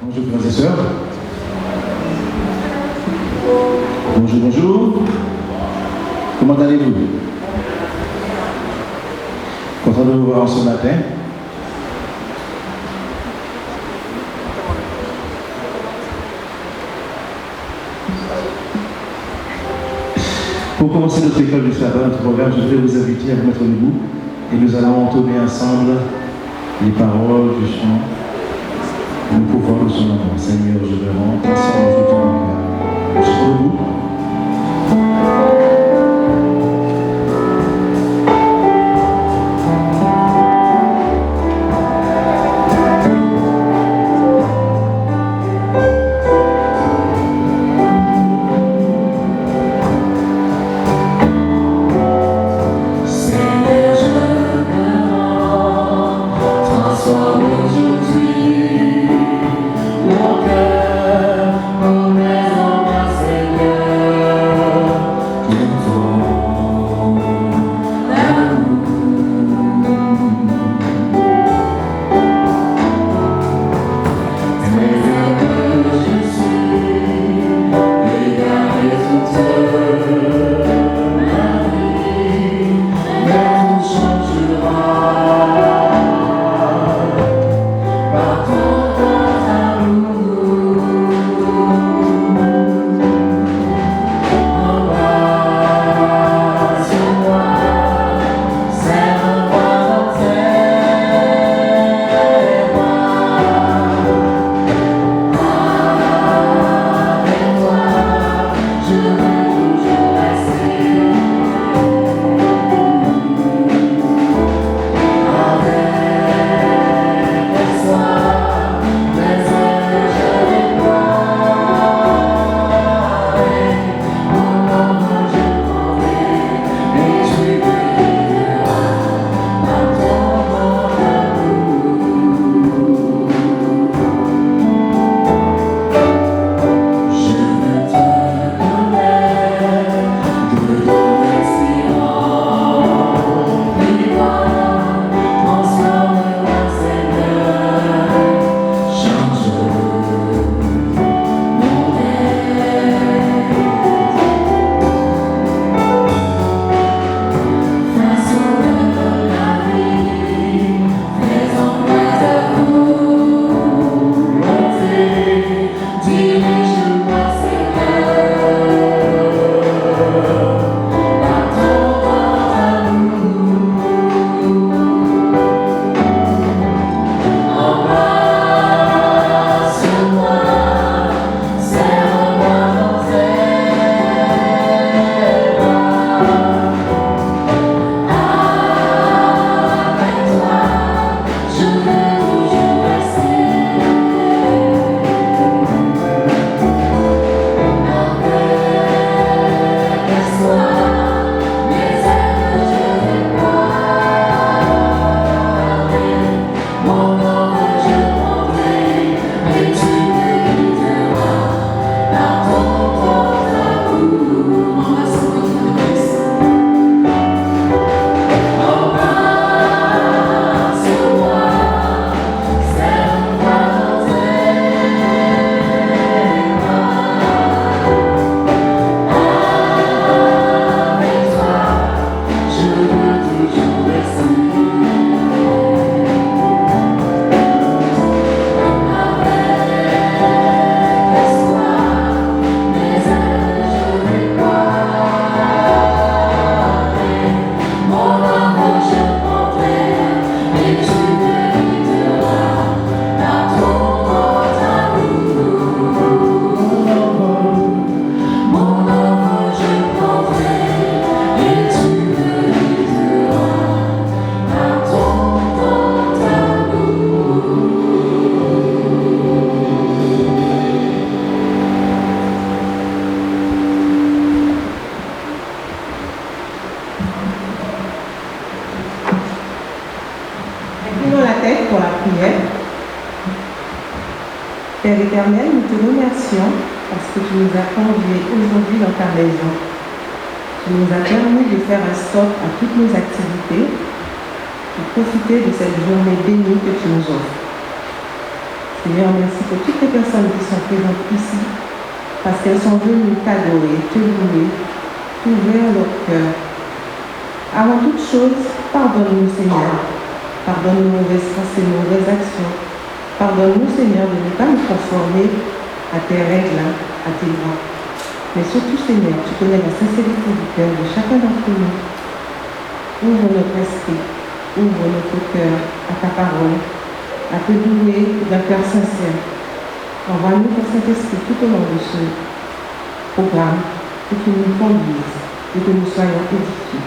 Bonjour frères et sœurs. Bonjour, bonjour. Comment allez-vous? Content de vous voir ce matin. Pour commencer notre école du sabbat, notre programme, je voudrais vous inviter à vous mettre debout et nous allons entonner ensemble les paroles du chant. Nous pouvons nous son nom. Seigneur, je te rends ensemble de tout mon cœur. Je suis debout. Père éternel, nous te remercions parce que tu nous as conduits aujourd'hui dans ta maison. Tu nous as permis de faire un stop à toutes nos activités pour profiter de cette journée bénie que tu nous offres. Seigneur, merci pour toutes les personnes qui sont présentes ici, parce qu'elles sont venues t'adorer, te louer, t'ouvrir leur cœur. Avant toute chose, pardonne-nous, Seigneur. Pardonne nos mauvaises pensées, nos mauvaises actions. Pardonne-nous, Seigneur, de ne pas nous conformer à tes règles, à tes lois. Mais surtout, Seigneur, tu connais la sincérité du cœur de chacun d'entre nous. Ouvre notre esprit, ouvre notre cœur à ta parole, à te louer d'un cœur sincère. Envoie-nous ton Saint-Esprit tout au long de ce programme, pour qu'il nous conduise et que nous soyons édifiés.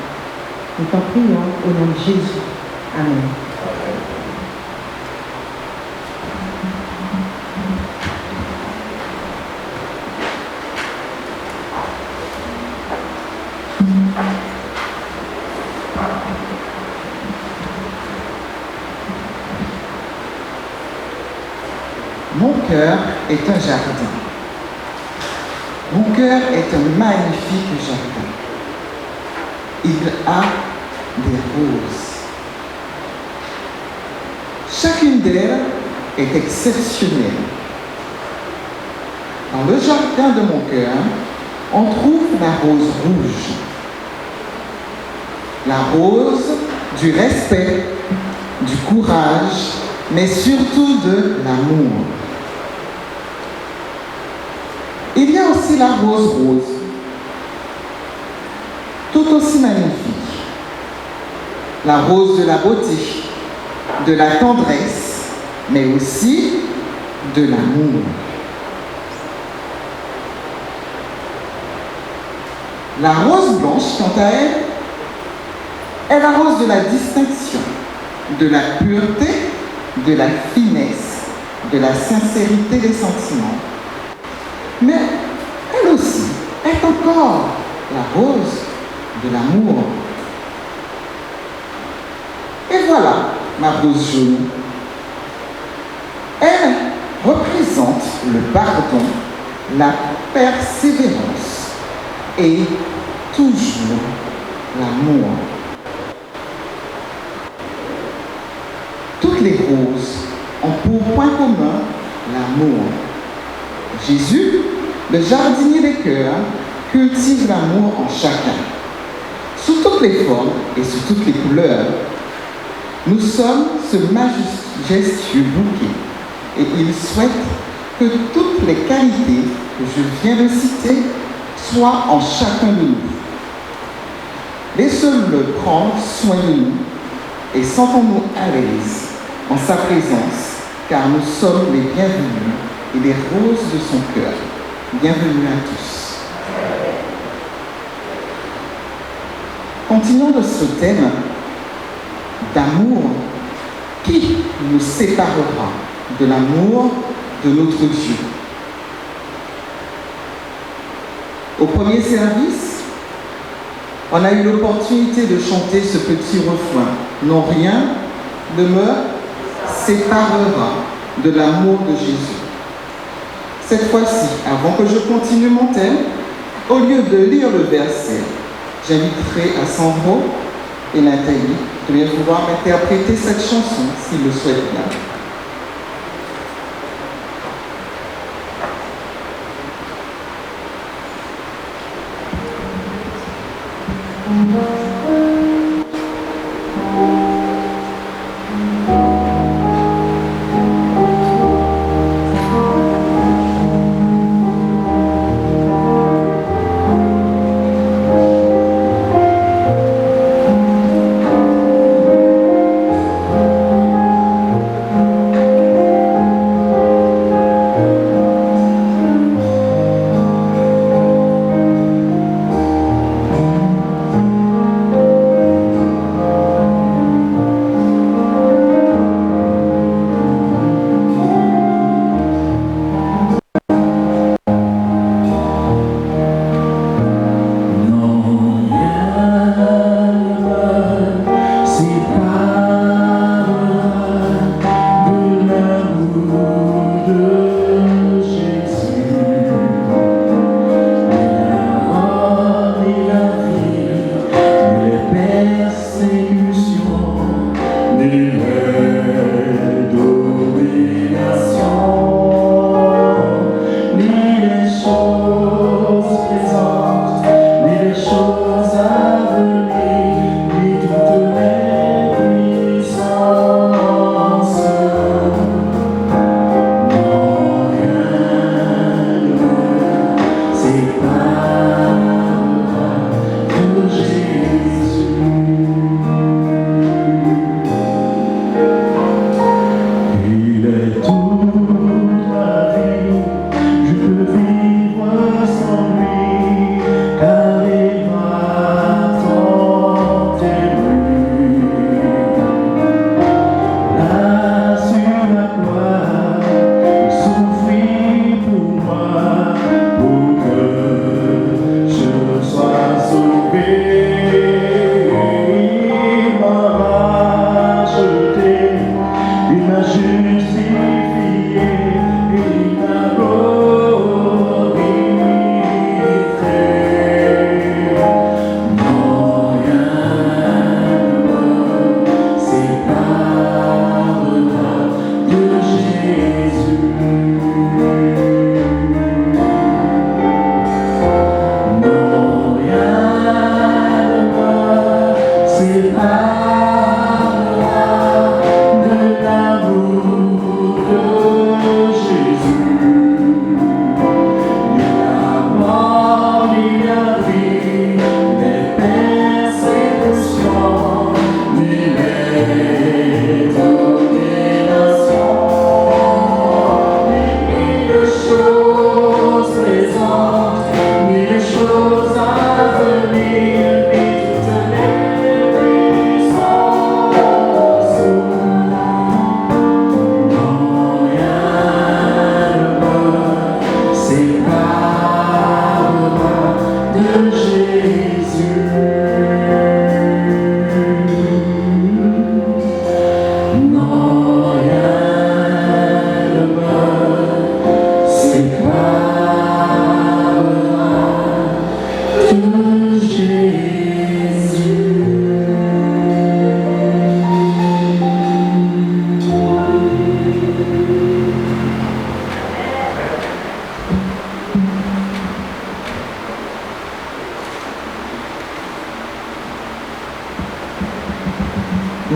Nous t'en prions au nom de Jésus. Amen. Mon cœur est un jardin. Mon cœur est un magnifique jardin. Il a des roses. Chacune d'elles est exceptionnelle. Dans le jardin de mon cœur, on trouve la rose rouge. La rose du respect, du courage, mais surtout de l'amour. Il y a aussi la rose rose, tout aussi magnifique. La rose de la beauté, de la tendresse, mais aussi de l'amour. La rose blanche, quant à elle, est la rose de la distinction, de la pureté, de la finesse, de la sincérité des sentiments. Mais elle aussi est encore la rose de l'amour. Et voilà ma rose jaune. Elle représente le pardon, la persévérance et toujours l'amour. Toutes les roses ont pour point commun l'amour. Jésus, le jardinier des cœurs, cultive l'amour en chacun, sous toutes les formes et sous toutes les couleurs. Nous sommes ce majestueux bouquet et il souhaite que toutes les qualités que je viens de citer soient en chacun de nous. Laissons-le prendre soin de nous et sentons-nous à l'aise en sa présence, car nous sommes les bienvenus et les roses de son cœur. Bienvenue à tous. Continuons de ce thème d'amour. Qui nous séparera de l'amour de notre Dieu? Au premier service, on a eu l'opportunité de chanter ce petit refrain. Non, rien ne me séparera de l'amour de Jésus. Cette fois-ci, avant que je continue mon thème, au lieu de lire le verset, j'inviterai à Sandro et Nathalie de bien pouvoir interpréter cette chanson s'ils le souhaitent bien.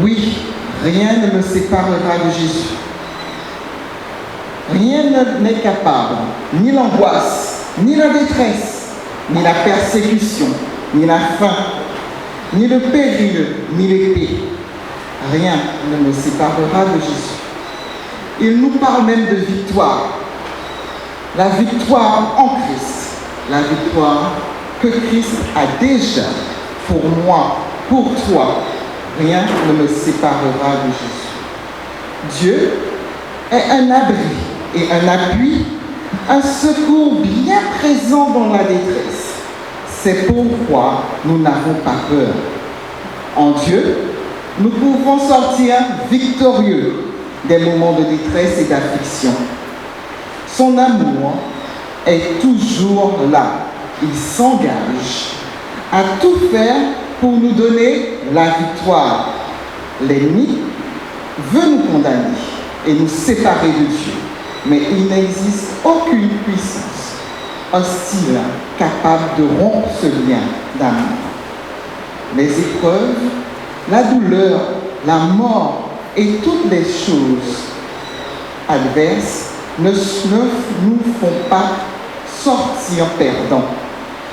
Oui, rien ne me séparera de Jésus. Rien n'est capable, ni l'angoisse, ni la détresse, ni la persécution, ni la faim, ni le péril, ni l'épée. Rien ne me séparera de Jésus. Il nous parle même de victoire. La victoire en Christ. La victoire que Christ a déjà pour moi, pour toi. Rien ne me séparera de Jésus. Dieu est un abri et un appui, un secours bien présent dans la détresse. C'est pourquoi nous n'avons pas peur. En Dieu, nous pouvons sortir victorieux des moments de détresse et d'affliction. Son amour est toujours là. Il s'engage à tout faire pour nous donner la victoire. L'ennemi veut nous condamner et nous séparer de Dieu. Mais il n'existe aucune puissance hostile capable de rompre ce lien d'amour. Les épreuves, la douleur, la mort et toutes les choses adverses ne nous font pas sortir perdants,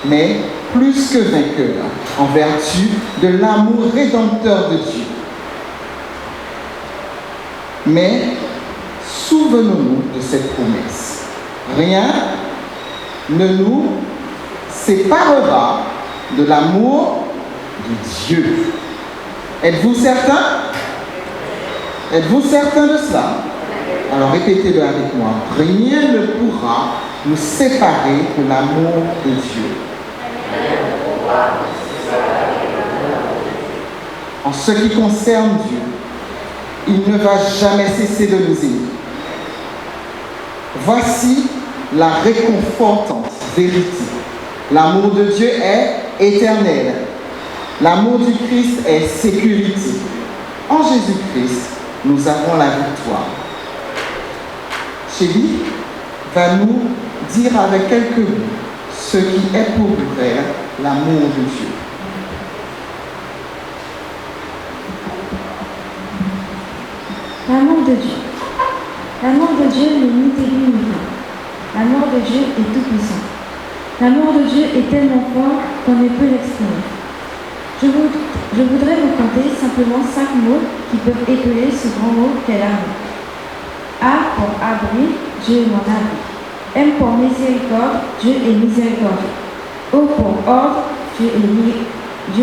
mais plus que vainqueurs en vertu de l'amour rédempteur de Dieu. Mais souvenons-nous de cette promesse. Rien ne nous séparera de l'amour de Dieu. Êtes-vous certain? Êtes-vous certain de cela? Alors répétez-le avec moi. Rien ne pourra nous séparer de l'amour de Dieu. En ce qui concerne Dieu, il ne va jamais cesser de nous aimer. Voici la réconfortante vérité. L'amour de Dieu est éternel. L'amour du Christ est sécurité. En Jésus-Christ, nous avons la victoire. Chélie va nous dire avec quelques mots ce qui est pour elle l'amour de Dieu. L'amour de Dieu. L'amour de Dieu n'est ni terrible ni rien. L'amour de Dieu est tout-puissant. L'amour de Dieu est tellement fort qu'on ne peut l'exprimer. Je voudrais vous conter simplement 5 mots qui peuvent épeler ce grand mot qu'est l'amour. A pour abri, Dieu est mon abri. M pour miséricorde, Dieu est miséricorde. O pour ordre, Dieu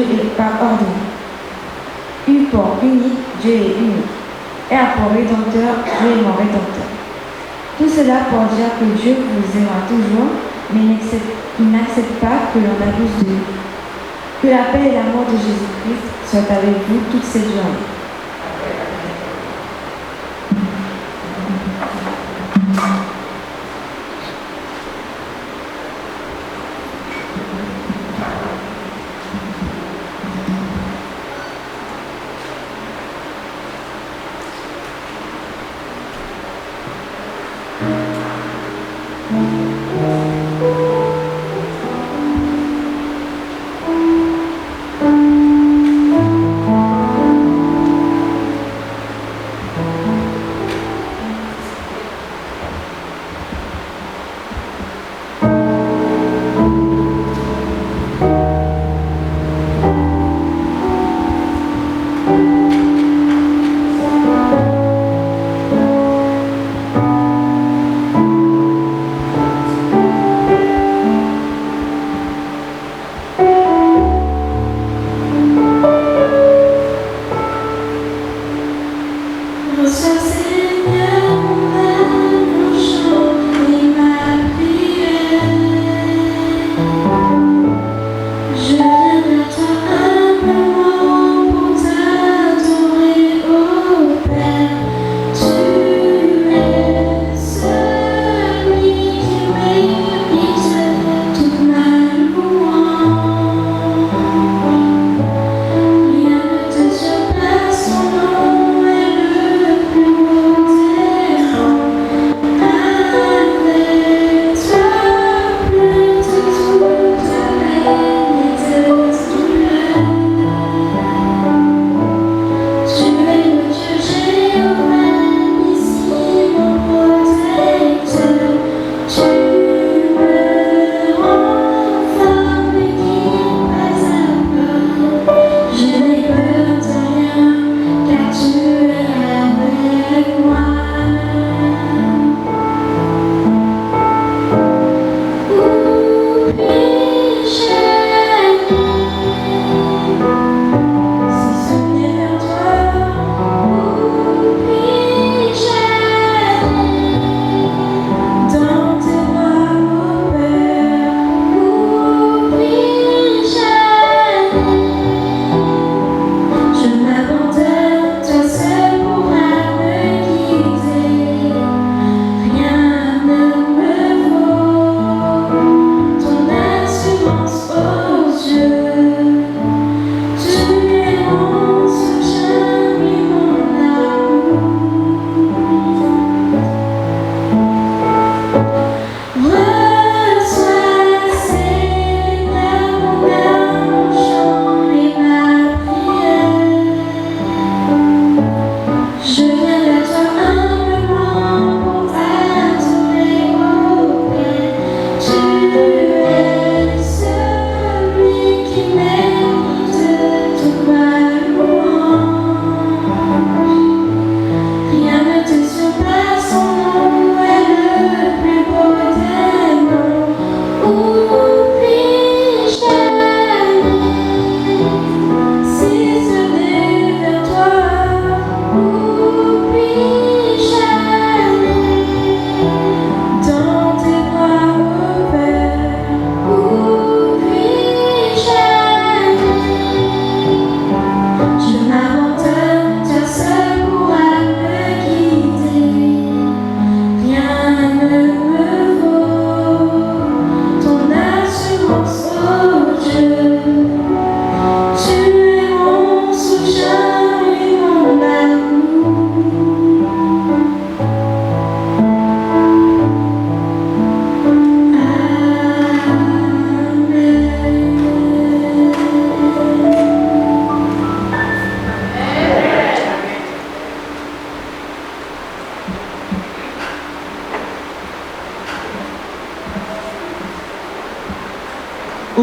est par ordre. U pour unique, Dieu est unique. R pour rédempteur, Dieu est mon rédempteur. Tout cela pour dire que Dieu vous aimera toujours, mais il n'accepte pas que l'on abuse de lui. Que la paix et l'amour de Jésus-Christ soient avec vous toutes ces journées.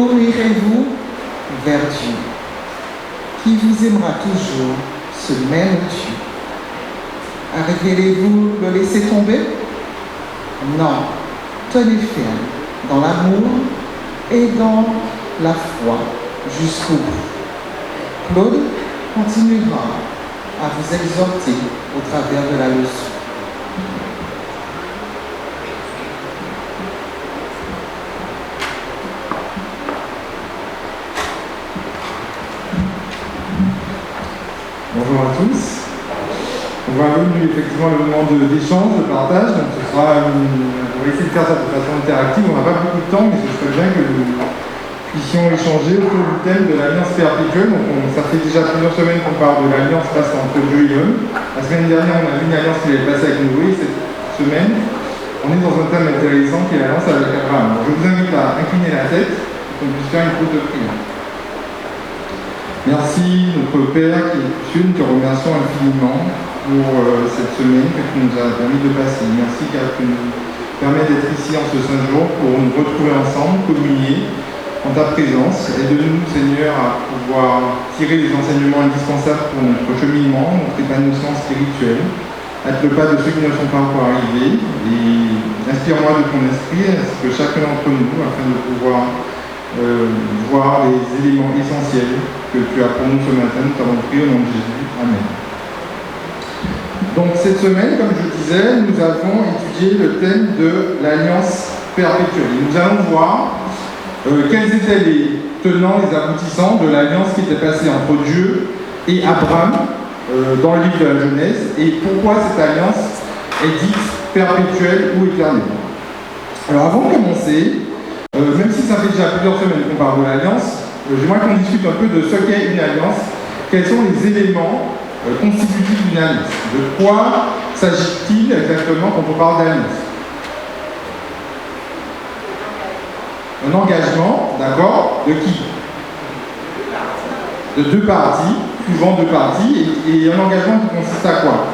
Où irez-vous? Vers Dieu, qui vous aimera toujours, ce même Dieu. Arriverez-vous le laisser tomber? Non, tenez ferme dans l'amour et dans la foi jusqu'au bout. Claude continuera à vous exhorter au travers de la leçon. Bonjour à tous. On va arriver effectivement le moment d'échange, de partage. Donc on va essayer de faire ça de façon interactive. On n'a pas beaucoup de temps, mais ce serait bien que nous puissions échanger autour du thème de l'alliance perpétuelle. Donc ça fait déjà plusieurs semaines qu'on parle de l'alliance passée entre Dieu et l'homme. La semaine dernière, on a vu une alliance qui avait passé avec Noé. Cette semaine, on est dans un thème intéressant qui est l'alliance avec Abraham. Donc, je vous invite à incliner la tête pour qu'on puisse faire une pause de prière. Merci, notre Père qui est Dieu, nous te remercions infiniment pour cette semaine que tu nous as permis de passer. Merci car tu nous permets d'être ici en ce saint jour pour nous retrouver ensemble, communier en ta présence. Aide-nous, Seigneur, à pouvoir tirer les enseignements indispensables pour notre cheminement, notre épanouissement spirituel. Hâte le pas de ceux qui ne sont pas encore arrivés et inspire-moi de ton esprit ainsi que chacun d'entre nous afin de pouvoir voir les éléments essentiels que tu as pour nous ce matin. Nous t'avons prié au nom de Jésus. Amen. Donc cette semaine, comme je disais, nous avons étudié le thème de l'alliance perpétuelle. Et nous allons voir quels étaient les tenants, les aboutissants de l'alliance qui était passée entre Dieu et Abraham dans le livre de la Genèse et pourquoi cette alliance est dite perpétuelle ou éternelle. Alors avant de commencer, même si ça fait déjà plusieurs semaines qu'on parle de l'alliance, j'aimerais qu'on discute un peu de ce qu'est une alliance, quels sont les éléments constitutifs d'une alliance, de quoi s'agit-il exactement quand on parle d'alliance. Un engagement, d'accord, de qui? De deux parties, souvent deux parties, et un engagement qui consiste à quoi?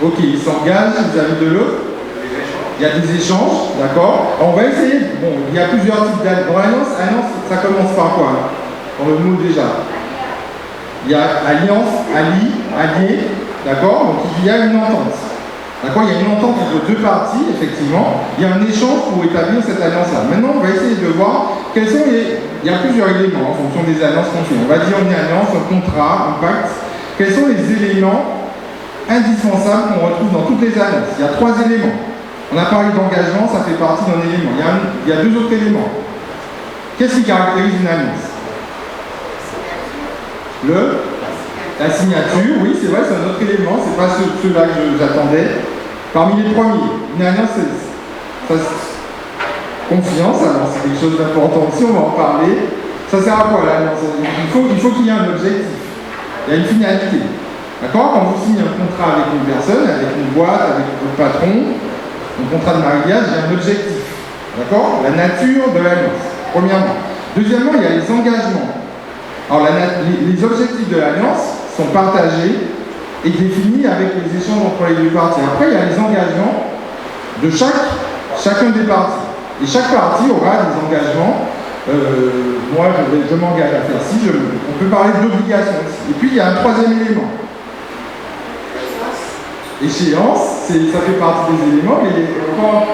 Ok, ils s'engagent vis-à-vis de l'autre. Il y a des échanges, d'accord. On va essayer. Bon, il y a plusieurs types d'alliances. Bon, alliance, ça commence par quoi? Dans le mot déjà. Il y a alliance, allié, d'accord. Donc il y a une entente. D'accord, il y a une entente entre deux parties, effectivement. Il y a un échange pour établir cette alliance-là. Maintenant, on va essayer de voir quels sont les. Il y a plusieurs éléments en fonction des alliances qu'on fait. On va dire une alliance, un contrat, un pacte. Quels sont les éléments indispensable qu'on retrouve dans toutes les alliances? Il y a trois éléments. On a parlé d'engagement, ça fait partie d'un élément. Il y a deux autres éléments. Qu'est-ce qui caractérise une alliance? La signature, oui, c'est vrai, c'est un autre élément, c'est pas ceux-là que j'attendais. Parmi les premiers, une alliance, confiance, alors c'est quelque chose d'important aussi, on va en parler. Ça sert à quoi l'alliance? Il faut qu'il y ait un objectif, il y a une finalité. D'accord? Quand vous signez un contrat avec une personne, avec une boîte, avec votre patron, un contrat de mariage, il y a un objectif. D'accord? La nature de l'alliance, premièrement. Deuxièmement, il y a les engagements. Alors, les objectifs de l'alliance sont partagés et définis avec les échanges entre les deux parties. Après, il y a les engagements de chacun des parties. Et chaque partie aura des engagements. Moi, je m'engage à faire ci. On peut parler d'obligation aussi. Et puis, il y a un troisième élément. Échéance, ça fait partie des éléments, mais il est encore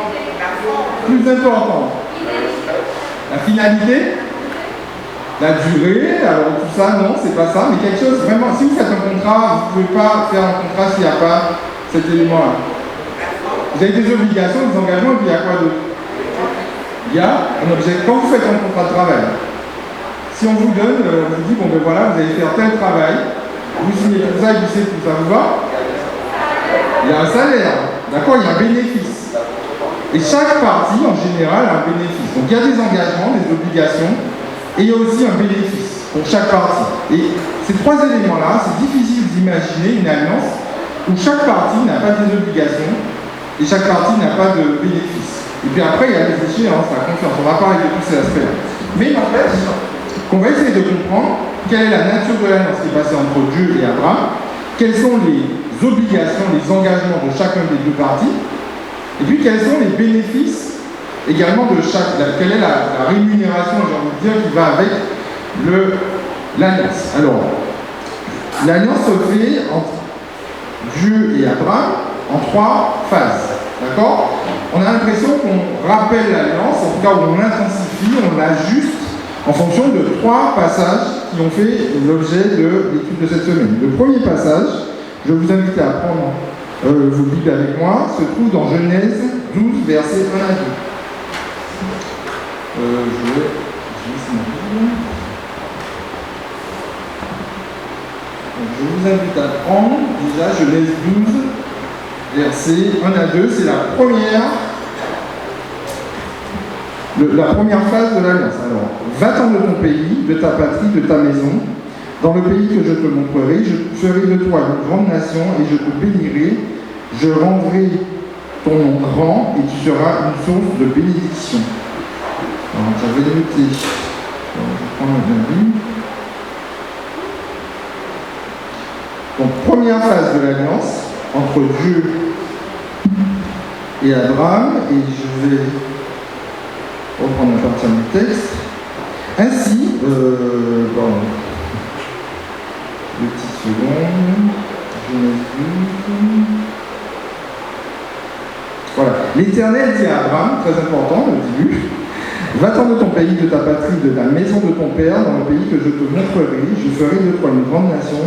plus important. La finalité, la durée, alors tout ça, non, c'est pas ça, mais quelque chose, vraiment, si vous faites un contrat, vous ne pouvez pas faire un contrat s'il n'y a pas cet élément-là. Vous avez des obligations, des engagements, et puis il y a quoi d'autre? Il y a un objet. Quand vous faites un contrat de travail, si on vous donne, on vous dit, bon ben voilà, vous allez faire tel travail, vous signez tout ça, et vous savez tout ça, vous va? Il y a un salaire, d'accord, il y a un bénéfice. Et chaque partie, en général, a un bénéfice. Donc il y a des engagements, des obligations, et il y a aussi un bénéfice pour chaque partie. Et ces trois éléments-là, c'est difficile d'imaginer une alliance où chaque partie n'a pas des obligations et chaque partie n'a pas de bénéfice. Et puis après, il y a les échéances, la confiance. On va parler de tous ces aspects-là. Mais n'empêche qu'on va essayer de comprendre quelle est la nature de l'alliance qui est passée entre Dieu et Abraham, quels sont les obligations, les engagements de chacun des deux parties, et puis quels sont les bénéfices également de quelle est la rémunération, j'ai envie de dire, qui va avec l'alliance. Alors, l'alliance se fait entre Dieu et Abraham en 3 phases. D'accord? On a l'impression qu'on rappelle l'alliance, en tout cas on l'intensifie, on l'ajuste en fonction de 3 passages qui ont fait l'objet de l'étude de cette semaine. Le premier passage, je vous invite à prendre vos Bibles avec moi, se trouve dans Genèse 12, versets 1 à 2. Je vous invite à prendre déjà Genèse 12, versets 1 à 2, c'est la première phase de l'alliance. Alors, va-t'en de ton pays, de ta patrie, de ta maison, dans le pays que je te montrerai, je ferai de toi une grande nation et je te bénirai, je rendrai ton nom grand et tu seras une source de bénédiction. Alors, j'avais noté, je vais prendre la Bible. Donc, première phase de l'alliance entre Dieu et Abraham, et je vais reprendre à partir du texte. Ainsi, deux petites secondes, Genèse 12. Voilà. L'Éternel dit à Abraham, très important au début, va-t'en de ton pays, de ta patrie, de ta maison de ton père, dans le pays que je te montrerai, je ferai de toi une grande nation,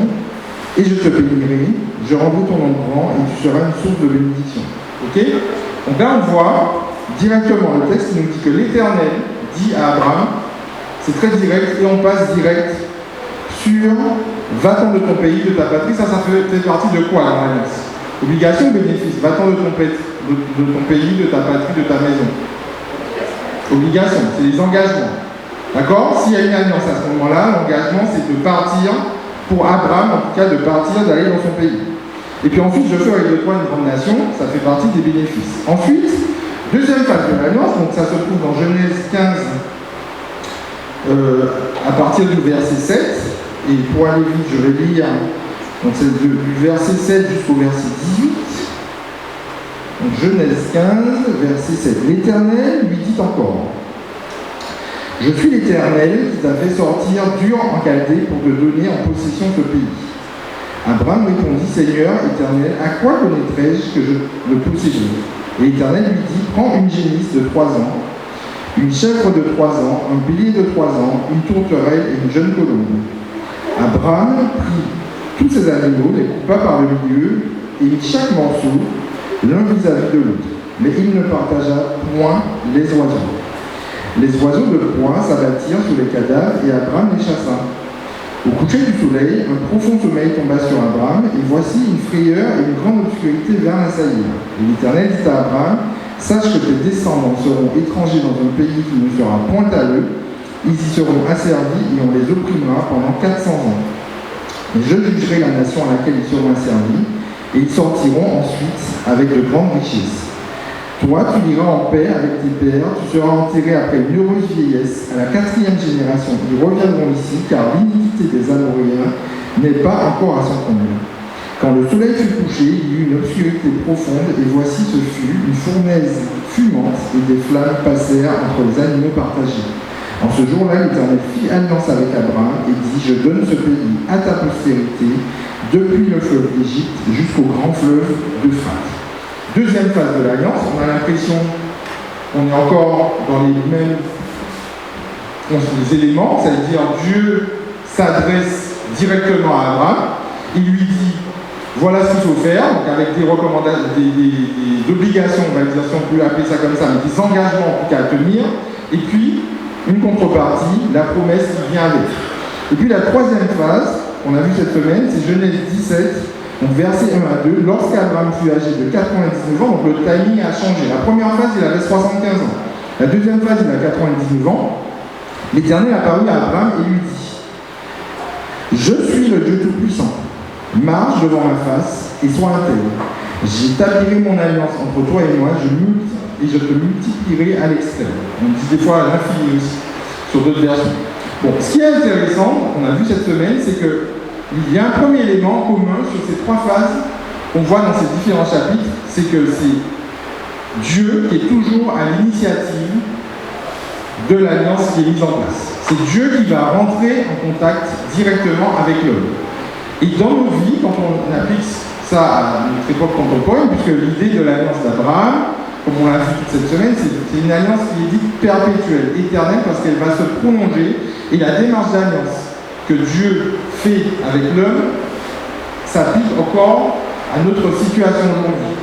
et je te bénirai, je rendrai ton nom grand, et tu seras une source de bénédiction. Ok? Donc là, on voit directement, le texte nous dit que l'Éternel dit à Abraham, c'est très direct, et on passe direct sur va-t'en de ton pays, de ta patrie, ça fait partie de quoi dans l'alliance? Obligation ou bénéfice? Va-t'en de ton pays, de ta patrie, de ta maison. Obligation, c'est les engagements. D'accord? S'il y a une alliance à ce moment-là, l'engagement c'est de partir, pour Abraham en tout cas, de partir, d'aller dans son pays. Et puis ensuite, je ferai de toi une grande nation, ça fait partie des bénéfices. Ensuite, deuxième phase de l'alliance, donc ça se trouve dans Genèse 15, à partir du verset 7, et pour aller vite, je vais lire, donc c'est du verset 7 jusqu'au verset 18. Donc Genèse 15, verset 7. L'Éternel lui dit encore, je suis l'Éternel qui t'a fait sortir d'Ur en Chaldée pour te donner en possession ce pays. Abraham répondit, Seigneur éternel, à quoi connaîtrais-je que je le posséderai? Et l'Éternel lui dit, prends une génisse de 3 ans, une chèvre de 3 ans, un bélier de 3 ans, une tourterelle et une jeune colombe. Abraham prit tous ces animaux, les coupa par le milieu, et mit chaque morceau l'un vis-à-vis de l'autre. Mais il ne partagea point les oiseaux. Les oiseaux de proie s'abattirent sur les cadavres, et Abraham les chassa. Au coucher du soleil, un profond sommeil tomba sur Abraham, et voici une frayeur et une grande obscurité vers l'assaillir. Et l'Éternel dit à Abraham, sache que tes descendants seront étrangers dans un pays qui ne sera point à eux, ils y seront asservis et on les opprimera pendant 400 ans. Et je jugerai la nation à laquelle ils seront asservis, et ils sortiront ensuite avec de grandes richesses. Toi, tu iras en paix avec tes pères, tu seras enterré après une heureuse vieillesse, à la 4e génération. Ils reviendront ici, car l'iniquité des Amoréens n'est pas encore à son comble. Quand le soleil fut couché, il y eut une obscurité profonde, et voici ce fut une fournaise fumante, et des flammes passèrent entre les animaux partagés. En ce jour-là, l'Éternel fit alliance avec Abraham et dit, je donne ce pays à ta postérité, depuis le fleuve d'Égypte jusqu'au grand fleuve d'Euphrate. Deuxième phase de l'alliance, on a l'impression qu'on est encore dans les mêmes éléments, c'est-à-dire Dieu s'adresse directement à Abraham, il lui dit voilà ce qu'il faut faire, donc avec des recommandations, des obligations, on va dire, si on peut appeler ça comme ça, mais des engagements en tout cas à tenir, et puis une contrepartie, la promesse qui vient avec. Et puis la troisième phase, qu'on a vu cette semaine, c'est Genèse 17, donc verset 1 à 2, lorsqu'Abraham fut âgé de 99 ans, donc le timing a changé. La première phase, il avait 75 ans. La deuxième phase, il a 99 ans. L'Éternel apparut à Abraham et lui dit, je suis le Dieu Tout-Puissant. Marche devant ma face et sois intègre. J'établirai mon alliance entre toi et moi, et je te multiplierai à l'extrême. On dit des fois à l'infini aussi, sur d'autres versions. Bon, ce qui est intéressant, qu'on a vu cette semaine, c'est qu'il y a un premier élément commun sur ces 3 phases qu'on voit dans ces différents chapitres, c'est que c'est Dieu qui est toujours à l'initiative de l'alliance qui est mise en place. C'est Dieu qui va rentrer en contact directement avec l'homme. Et dans nos vies, quand on applique ça à notre époque contemporaine, puisque l'idée de l'alliance d'Abraham, comme on l'a vu toute cette semaine, c'est une alliance qui est dite perpétuelle, éternelle, parce qu'elle va se prolonger. Et la démarche d'alliance que Dieu fait avec l'homme s'applique encore à notre situation aujourd'hui.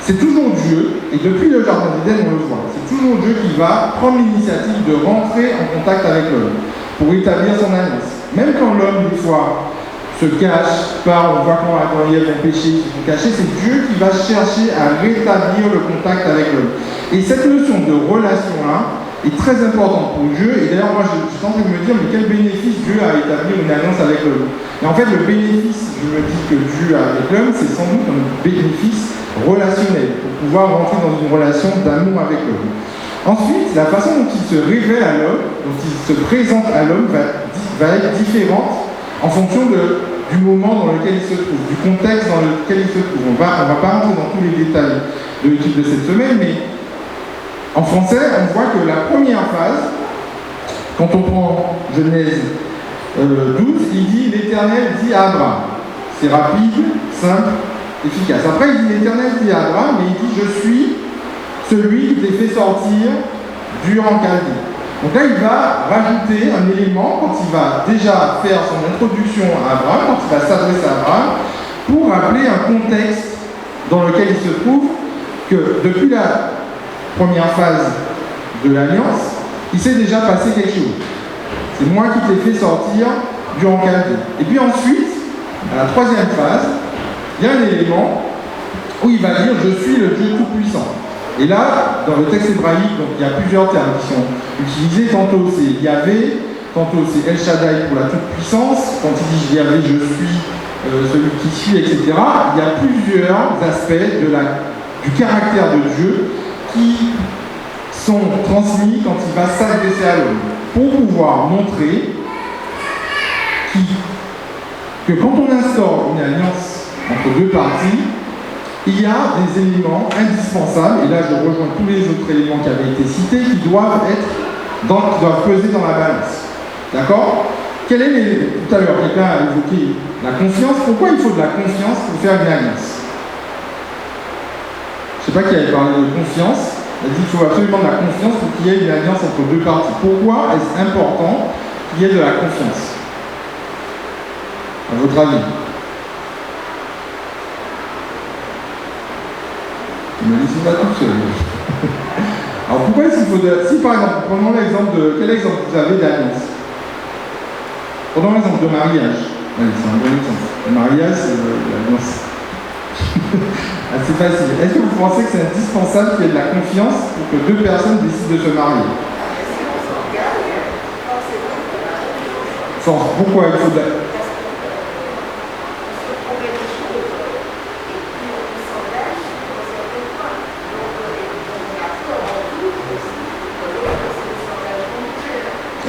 C'est toujours Dieu, et depuis le Jardin d'Éden, on le voit, c'est toujours Dieu qui va prendre l'initiative de rentrer en contact avec l'homme pour établir son alliance. Même quand l'homme, des fois, se cache, on voit quand Adam et Ève ont péché, ils se sont cachés, c'est Dieu qui va chercher à rétablir le contact avec l'homme. Et cette notion de relation-là est très importante pour Dieu, et d'ailleurs moi je suis en train de me dire, mais quel bénéfice Dieu a établi une alliance avec l'homme. Et en fait le bénéfice, je me dis que Dieu a avec l'homme, c'est sans doute un bénéfice relationnel, pour pouvoir rentrer dans une relation d'amour avec l'homme. Ensuite, la façon dont il se révèle à l'homme, dont il se présente à l'homme, va être différente en fonction du moment dans lequel il se trouve, du contexte dans lequel il se trouve. On va pas rentrer dans tous les détails de l'étude de cette semaine, mais en français, on voit que la première phase, quand on prend Genèse 12, il dit « l'Éternel dit à Abraham ». C'est rapide, simple, efficace. Après, il dit l'Éternel dit à Abraham, mais il dit « je suis celui qui t'ai fait sortir d'Ur en Chaldée ». Donc là, il va rajouter un élément quand il va déjà faire son introduction à Abraham, quand il va s'adresser à Abraham, pour rappeler un contexte dans lequel il se trouve, que depuis la première phase de l'alliance, il s'est déjà passé quelque chose. C'est moi qui t'ai fait sortir d'Ur en Chaldée. Et puis ensuite, à la troisième phase, il y a un élément où il va dire « je suis le Dieu Tout-Puissant ». Et là, dans le texte hébraïque, donc, il y a plusieurs termes qui sont utilisés. Tantôt c'est Yahvé, tantôt c'est El Shaddai pour la toute-puissance. Quand il dit Yahvé, je suis celui qui suit, etc. Il y a plusieurs aspects du caractère de Dieu qui sont transmis quand il va s'adresser à l'homme, pour pouvoir montrer que quand on instaure une alliance entre deux parties, il y a des éléments indispensables, et là je rejoins tous les autres éléments qui avaient été cités, qui doivent peser dans la balance. D'accord ? Tout à l'heure, quelqu'un a évoqué la confiance. Pourquoi il faut de la confiance pour faire une alliance ? Je ne sais pas qui avait parlé de confiance. Il a dit qu'il faut absolument de la confiance pour qu'il y ait une alliance entre deux parties. Pourquoi est-ce important qu'il y ait de la confiance ? À votre avis ? Je me laisse pas tout seul. Alors pourquoi est-ce qu'il faut si par exemple, prenons l'exemple de... Quel exemple vous avez d'alliance ? Prenons l'exemple de mariage. Allez, c'est un bon exemple. Le mariage, c'est l'alliance. Assez facile. Est-ce que vous pensez que c'est indispensable qu'il y ait de la confiance pour que deux personnes décident de se marier ? Pourquoi il faut de la...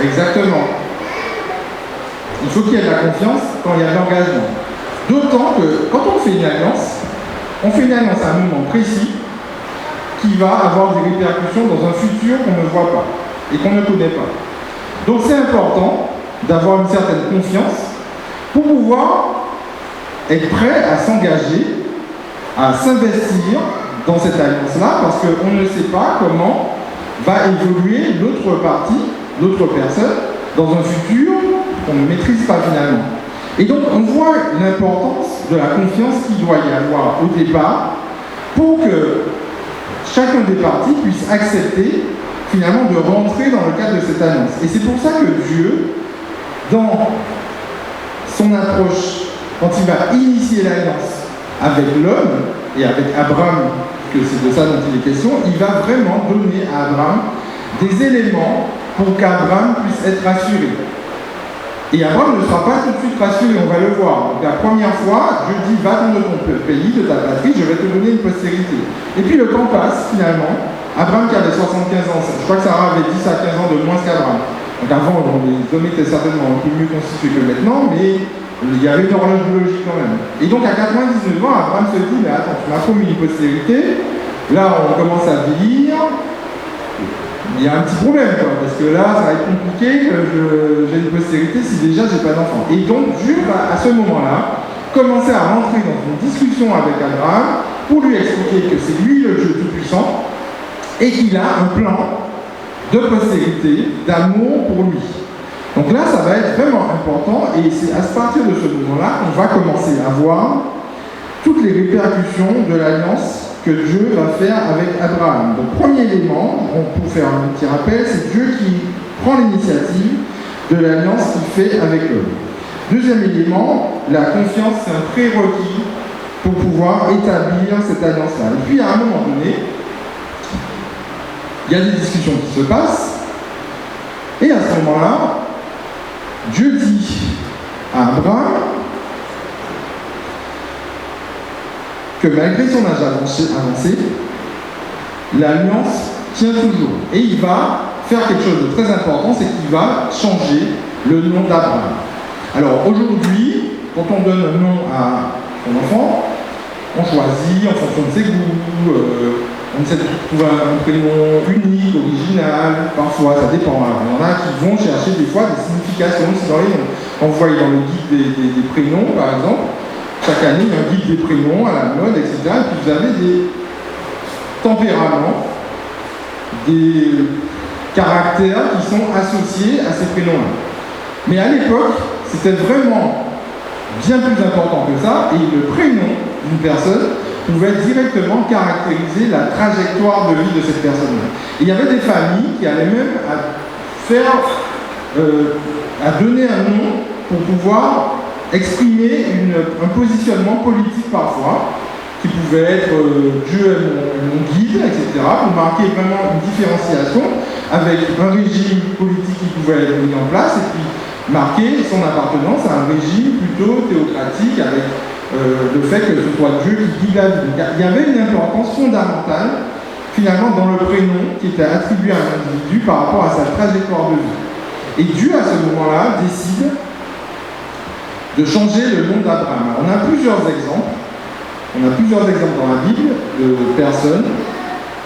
Exactement. Il faut qu'il y ait de la confiance quand il y a de l'engagement. D'autant que quand on fait une alliance à un moment précis qui va avoir des répercussions dans un futur qu'on ne voit pas et qu'on ne connaît pas. Donc c'est important d'avoir une certaine confiance pour pouvoir être prêt à s'engager, à s'investir dans cette alliance-là, parce qu'on ne sait pas comment va évoluer l'autre partie, l'autre personne, dans un futur qu'on ne maîtrise pas finalement. Et donc on voit l'importance de la confiance qu'il doit y avoir au départ pour que chacun des parties puisse accepter finalement de rentrer dans le cadre de cette alliance. Et c'est pour ça que Dieu, dans son approche, quand il va initier l'alliance avec l'homme et avec Abraham, que c'est de ça dont il est question, il va vraiment donner à Abraham des éléments pour qu'Abraham puisse être rassuré. Et Abraham ne sera pas tout de suite rassuré, on va le voir. Donc la première fois, Dieu dit, va-t'en de ton pays, de ta patrie, je vais te donner une postérité. Et puis le temps passe, finalement. Abraham qui avait 75 ans, je crois que Sarah avait 10 à 15 ans de moins qu'Abraham. Donc avant, les hommes étaient certainement un peu mieux constitués que maintenant, mais il y avait une horloge biologique quand même. Et donc à 99 ans, Abraham se dit, mais attends, tu m'as promis une postérité, là on commence à vieillir, il y a un petit problème, quoi, parce que là ça va être compliqué que j'ai une postérité si déjà j'ai pas d'enfant. Et donc Dieu va à ce moment-là commencer à rentrer dans une discussion avec Abraham pour lui expliquer que c'est lui le Dieu tout-puissant et qu'il a un plan de postérité, d'amour pour lui. Donc là, ça va être vraiment important et c'est à partir de ce moment-là qu'on va commencer à voir toutes les répercussions de l'alliance que Dieu va faire avec Abraham. Donc premier élément, pour faire un petit rappel, c'est Dieu qui prend l'initiative de l'alliance qu'il fait avec l'homme. Deuxième élément, la confiance, c'est un prérequis pour pouvoir établir cette alliance-là. Et puis à un moment donné, il y a des discussions qui se passent et à ce moment-là, Dieu dit à Abraham que malgré son âge avancé, l'alliance tient toujours. Et il va faire quelque chose de très important, c'est qu'il va changer le nom d'Abraham. Alors aujourd'hui, quand on donne un nom à son enfant, on choisit en fonction de ses goûts, on essaie de trouver un prénom unique, original, parfois ça dépend. Alors, il y en a qui vont chercher des fois des significations aussi dans les noms. On voit dans le guide des prénoms, par exemple, chaque année il y a un guide des prénoms à la mode, etc. Et puis vous avez des tempéraments, des caractères qui sont associés à ces prénoms-là. Mais à l'époque, c'était vraiment bien plus important que ça, et le prénom d'une personne pouvait directement caractériser la trajectoire de vie de cette personne-là. Il y avait des familles qui allaient même à donner un nom pour pouvoir exprimer un positionnement politique parfois, qui pouvait être Dieu est mon guide, etc., pour marquer vraiment une différenciation avec un régime politique qui pouvait être mis en place, et puis marquer son appartenance à un régime plutôt théocratique avec le fait que ce soit Dieu qui guide la vie. Il y avait une importance fondamentale, finalement, dans le prénom qui était attribué à un individu par rapport à sa trajectoire de vie. Et Dieu, à ce moment-là, décide de changer le nom d'Abraham. On a plusieurs exemples. On a plusieurs exemples dans la Bible de personnes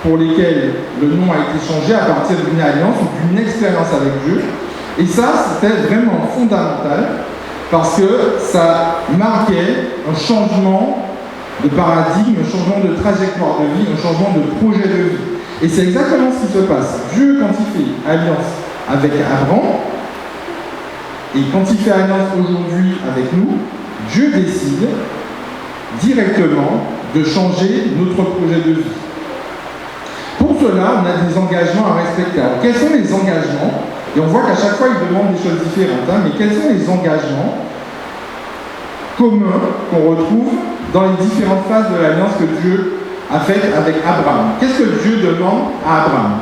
pour lesquelles le nom a été changé à partir d'une alliance ou d'une expérience avec Dieu. Et ça, c'était vraiment fondamental parce que ça marquait un changement de paradigme, un changement de trajectoire de vie, un changement de projet de vie. Et c'est exactement ce qui se passe. Dieu, quand il fait alliance avec Abraham, et quand il fait alliance aujourd'hui avec nous, Dieu décide directement de changer notre projet de vie. Pour cela, on a des engagements à respecter. Alors, quels sont les engagements ? Et on voit qu'à chaque fois, il demande des choses différentes. Mais quels sont les engagements communs qu'on retrouve dans les différentes phases de l'alliance que Dieu a faite avec Abraham? Qu'est-ce que Dieu demande à Abraham?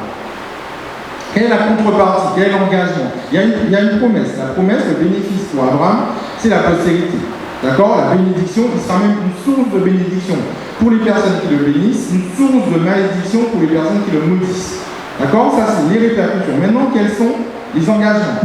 Quelle est la contrepartie? Quel est l'engagement? Il y a une promesse. La promesse, le bénéfice pour Abraham, c'est la postérité. D'accord? La bénédiction, il sera même une source de bénédiction pour les personnes qui le bénissent, une source de malédiction pour les personnes qui le maudissent. D'accord? Ça, c'est les répercussions. Maintenant, quels sont les engagements?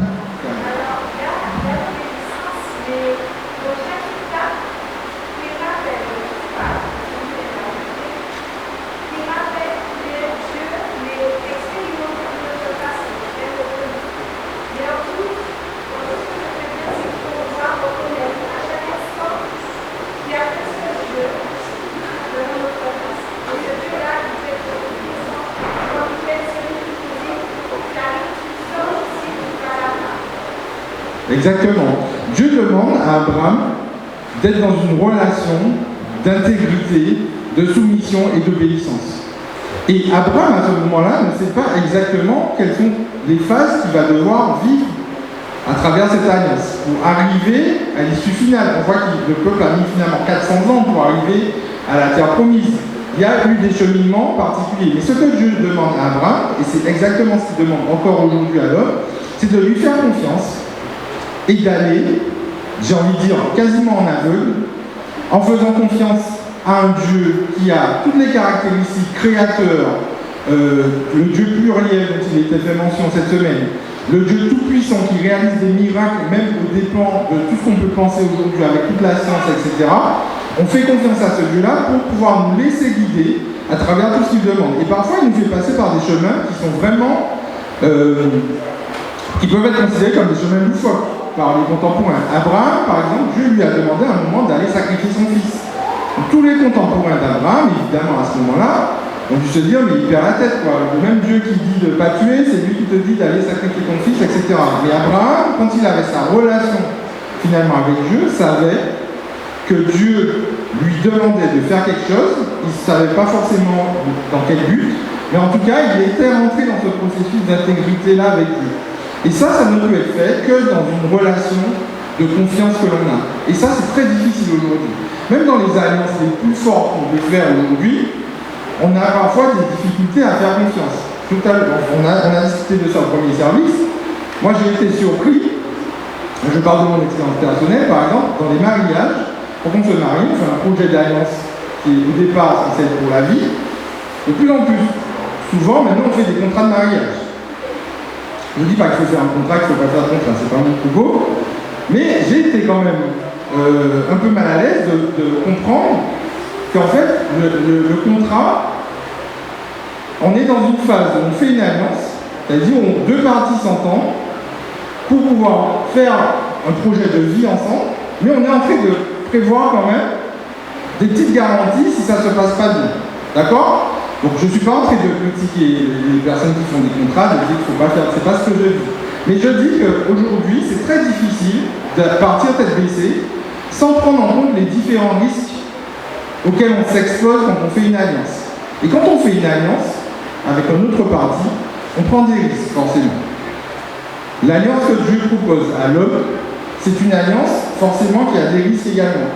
Exactement. Dieu demande à Abraham d'être dans une relation d'intégrité, de soumission et d'obéissance. Et Abraham, à ce moment-là, ne sait pas exactement quelles sont les phases qu'il va devoir vivre à travers cette alliance pour arriver à l'issue finale. On voit que le peuple a mis finalement 400 ans pour arriver à la terre promise. Il y a eu des cheminements particuliers. Mais ce que Dieu demande à Abraham, et c'est exactement ce qu'il demande encore aujourd'hui à l'homme, c'est de lui faire confiance et d'aller, j'ai envie de dire, quasiment en aveugle, en faisant confiance à un Dieu qui a toutes les caractéristiques créateurs, le Dieu pluriel dont il était fait mention cette semaine, le Dieu tout-puissant qui réalise des miracles, même aux dépens de tout ce qu'on peut penser aujourd'hui avec toute la science, etc., on fait confiance à ce Dieu-là pour pouvoir nous laisser guider à travers tout ce qu'il demande. Et parfois, il nous fait passer par des chemins qui sont vraiment... qui peuvent être considérés comme des chemins loufoques par les contemporains. Abraham, par exemple, Dieu lui a demandé à un moment d'aller sacrifier son fils. Donc, tous les contemporains d'Abraham, évidemment, à ce moment-là, ont dû se dire, mais il perd la tête, quoi. Le même Dieu qui dit de ne pas tuer, c'est lui qui te dit d'aller sacrifier ton fils, etc. Mais Abraham, quand il avait sa relation, finalement, avec Dieu, savait que Dieu lui demandait de faire quelque chose, il ne savait pas forcément dans quel but, mais en tout cas, il était rentré dans ce processus d'intégrité-là avec Dieu. Et ça ne peut être fait que dans une relation de confiance que l'on a. Et ça, c'est très difficile aujourd'hui. Même dans les alliances les plus fortes qu'on peut faire aujourd'hui, on a parfois des difficultés à faire confiance. Tout à l'heure, on a discuté de ça au premier service. Moi, j'ai été surpris, je parle de mon expérience personnelle, par exemple, dans les mariages, quand on se marie, on fait un projet d'alliance qui est au départ censé être pour la vie. De plus en plus, souvent, maintenant, on fait des contrats de mariage. Je ne dis pas qu'il faut faire un contrat, qu'il ne faut pas faire de contrat, c'est pas mon propos. Mais j'ai été quand même un peu mal à l'aise de comprendre qu'en fait, le contrat, on est dans une phase où on fait une alliance, c'est-à-dire où deux parties s'entendent pour pouvoir faire un projet de vie ensemble, mais on est en train de prévoir quand même des petites garanties si ça ne se passe pas bien. D'accord ? Donc je ne suis pas en train de critiquer les personnes qui font des contrats, de dire qu'il ne faut pas faire, c'est pas ce que je dis. Mais je dis qu'aujourd'hui, c'est très difficile de partir tête baissée sans prendre en compte les différents risques auxquels on s'expose quand on fait une alliance. Et quand on fait une alliance avec un autre parti, on prend des risques, forcément. L'alliance que Dieu propose à l'homme, c'est une alliance forcément qui a des risques également.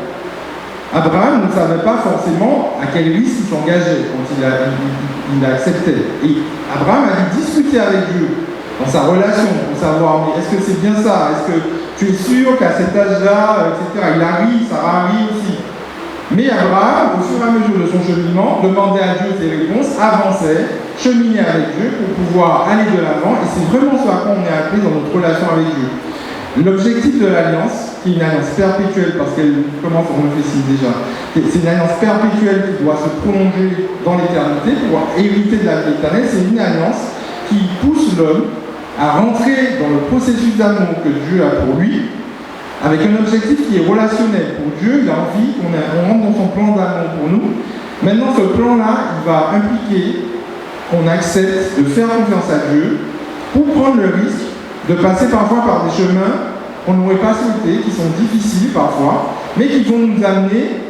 Abraham ne savait pas forcément à quel risque il s'engageait quand il acceptait. Et Abraham a dû discuter avec Dieu dans sa relation pour savoir, mais est-ce que c'est bien ça? Est-ce que tu es sûr qu'à cet âge-là, etc. Il arrive, Sarah arrive aussi. Mais Abraham, au fur et à mesure de son cheminement, demandait à Dieu ses réponses, avançait, cheminait avec Dieu pour pouvoir aller de l'avant. Et c'est vraiment ce à quoi on est appelé dans notre relation avec Dieu. L'objectif de l'alliance, qui est une alliance perpétuelle, parce qu'elle commence, on le fait ici déjà, c'est une alliance perpétuelle qui doit se prolonger dans l'éternité pour hériter de la vie éternelle, c'est une alliance qui pousse l'homme à rentrer dans le processus d'amour que Dieu a pour lui, avec un objectif qui est relationnel. Pour Dieu, il a envie qu'on rentre dans son plan d'amour pour nous. Maintenant, ce plan-là, il va impliquer qu'on accepte de faire confiance à Dieu pour prendre le risque de passer parfois par des chemins qu'on n'aurait pas souhaité, qui sont difficiles parfois, mais qui vont nous amener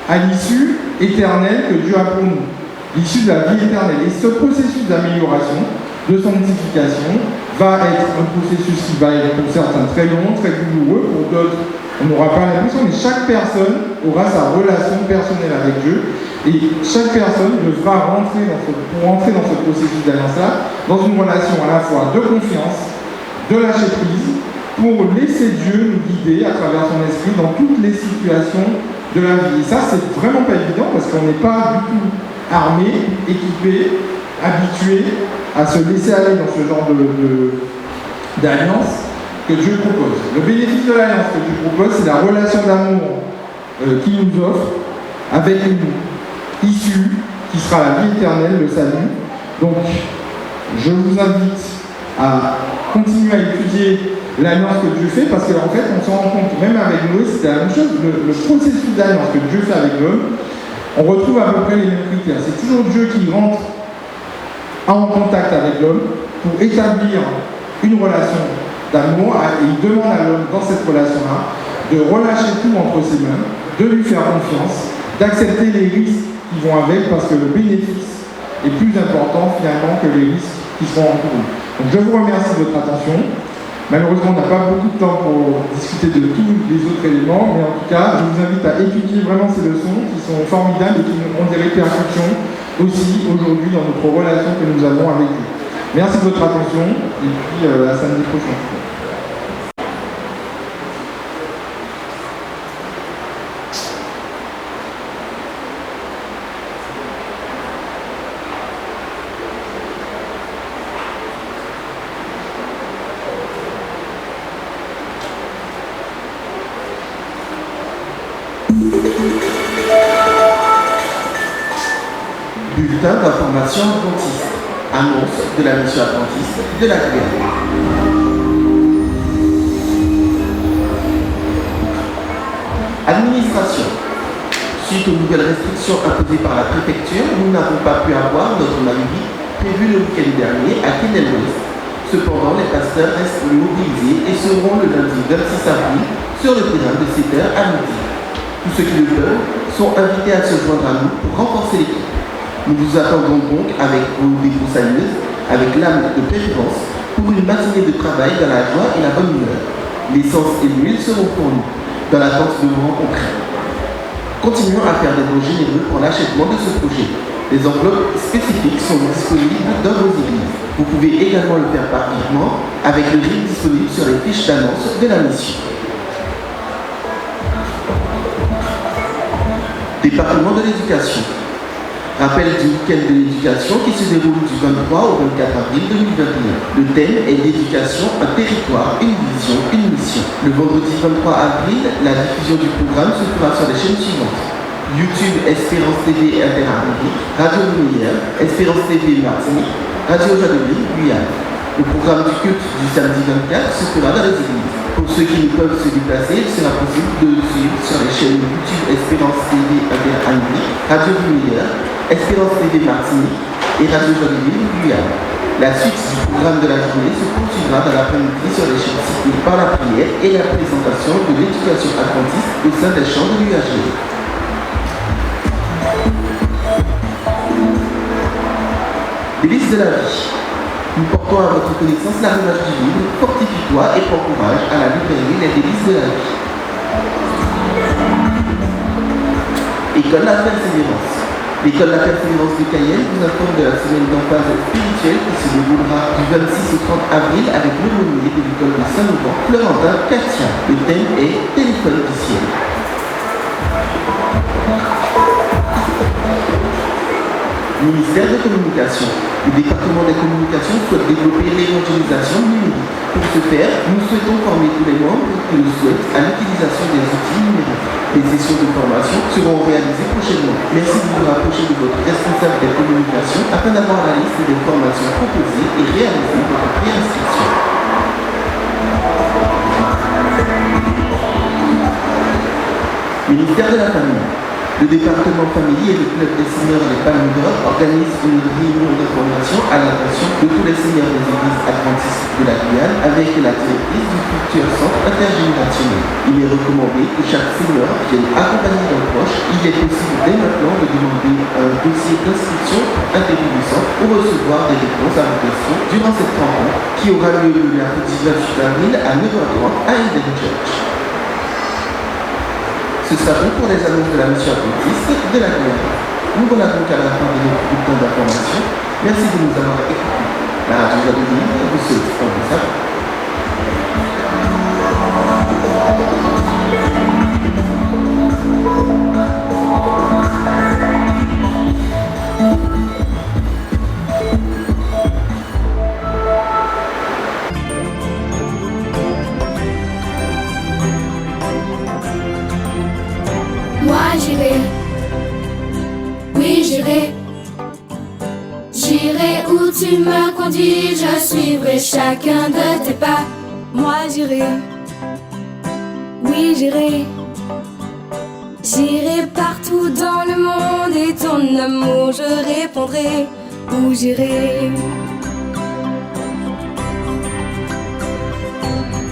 à l'issue éternelle que Dieu a pour nous, l'issue de la vie éternelle. Et ce processus d'amélioration, de sanctification, va être un processus qui va être pour certains très long, très douloureux, pour d'autres on n'aura pas l'impression, mais chaque personne aura sa relation personnelle avec Dieu, et chaque personne devra rentrer pour rentrer dans ce processus d'alliance-là, dans une relation à la fois de confiance, de lâcher prise, pour laisser Dieu nous guider à travers son esprit dans toutes les situations de la vie. Et ça, c'est vraiment pas évident parce qu'on n'est pas du tout armé, équipé, habitué à se laisser aller dans ce genre d'alliance que Dieu propose. Le bénéfice de l'alliance que Dieu propose, c'est la relation d'amour qu'il nous offre avec une issue qui sera la vie éternelle, le salut. Donc, je vous invite à continuer à étudier l'alliance que Dieu fait, parce qu'en fait, on s'en rend compte, même avec Noé, c'était la même chose, le processus d'alliance que Dieu fait avec l'homme, on retrouve à peu près les mêmes critères. C'est toujours Dieu qui rentre en contact avec l'homme pour établir une relation d'amour, et il demande à l'homme, dans cette relation-là, de relâcher tout entre ses mains, de lui faire confiance, d'accepter les risques qui vont avec, parce que le bénéfice est plus important finalement que les risques qui seront encourus. Donc je vous remercie de votre attention. Malheureusement, on n'a pas beaucoup de temps pour discuter de tous les autres éléments, mais en tout cas, je vous invite à étudier vraiment ces leçons qui sont formidables et qui ont des répercussions aussi aujourd'hui dans notre relation que nous avons avec Dieu. Merci de votre attention et puis à samedi prochain. Bulletin d'information adventiste. Annonce de la mission adventiste de la Guyane. Administration. Suite aux nouvelles restrictions imposées par la préfecture, nous n'avons pas pu avoir notre Namibi prévu le week-end dernier à Kenel-Ouest. Cependant, les pasteurs restent mobilisés et seront le lundi 26 avril sur le terrain de 7h à midi. Tous ceux qui le peuvent sont invités à se joindre à nous pour renforcer l'équipe. Nous vous attendons donc avec vos dépôts salueuses, avec l'âme de préférence, pour une matinée de travail dans la joie et la bonne humeur. L'essence et l'huile seront pour nous, dans l'attente de vous rencontrer. Continuons à faire des dons généreux pour l'achèvement de ce projet. Les enveloppes spécifiques sont disponibles dans vos églises. Vous pouvez également le faire par virement avec le lien disponible sur les fiches d'annonce de la mission. Département de l'éducation. Rappel du week-end de l'éducation qui se déroule du 23 au 24 avril 2021. Le thème est l'éducation, un territoire, une vision, une mission. Le vendredi 23 avril, la diffusion du programme se fera sur les chaînes suivantes. YouTube Espérance TV Interamérique, Radio Lumière, Espérance TV Martinique, Radio Jadeville, Guyane. Le programme du culte du samedi 24 se fera dans les églises. Pour ceux qui ne peuvent se déplacer, il sera possible de le suivre sur les chaînes YouTube Espérance TV Interamérique, Radio Lumière, Espérance TV Martinique et Radio Jadeville, Guyane. La suite du programme de la journée se poursuivra dans l'après-midi sur les chaînes citées par la prière et la présentation de l'éducation adventiste au sein des champs de l'UAG. Délices de la vie. Nous portons à votre connaissance l'arrimage du livre Fortifie-toi et prends courage à la librairie Les Délices de la vie. École La Persévérance. L'école La Persévérance de Cayenne vous informe de la semaine d'emphase spirituelle qui se déroulera du 26 au 30 avril avec l'aumônier de l'école de Saint-Laurent, Florentin Katia. Le thème est Téléphone du ciel. Ministère de Communication. Le département des communications souhaite développer l'évangélisation numérique. Pour ce faire, nous souhaitons former tous les membres qui le souhaitent à l'utilisation des outils numériques. Les sessions de formation seront réalisées prochainement. Merci de vous rapprocher de votre responsable des communications afin d'avoir la liste des formations proposées et réaliser votre préinscription. Ministère de la Famille. Le département famille et le club des seigneurs des Palmes d'Or organisent une réunion de formation à l'attention de tous les seigneurs des églises adventistes de la Guyane avec la directrice du futur centre intergénérationnel. Il est recommandé que chaque seigneur vienne accompagner d'un proche. Il est possible dès maintenant de demander un dossier d'inscription pour intégrer le centre ou recevoir des réponses à vos questions durant cette rencontre qui aura lieu le mercredi 28 avril à 9h30 à Eden Church. Ce sera tout pour les annonces de la mission adventiste de la Guyane. Nous voilà donc à la fin de notre bulletin d'information. Merci de nous avoir écoutés. La radio Jadeville vous souhaite un bon sabbat. J'irai, oui j'irai, j'irai où tu me conduis, je suivrai chacun de tes pas. Moi j'irai, oui j'irai, j'irai partout dans le monde et ton amour je répondrai, où j'irai.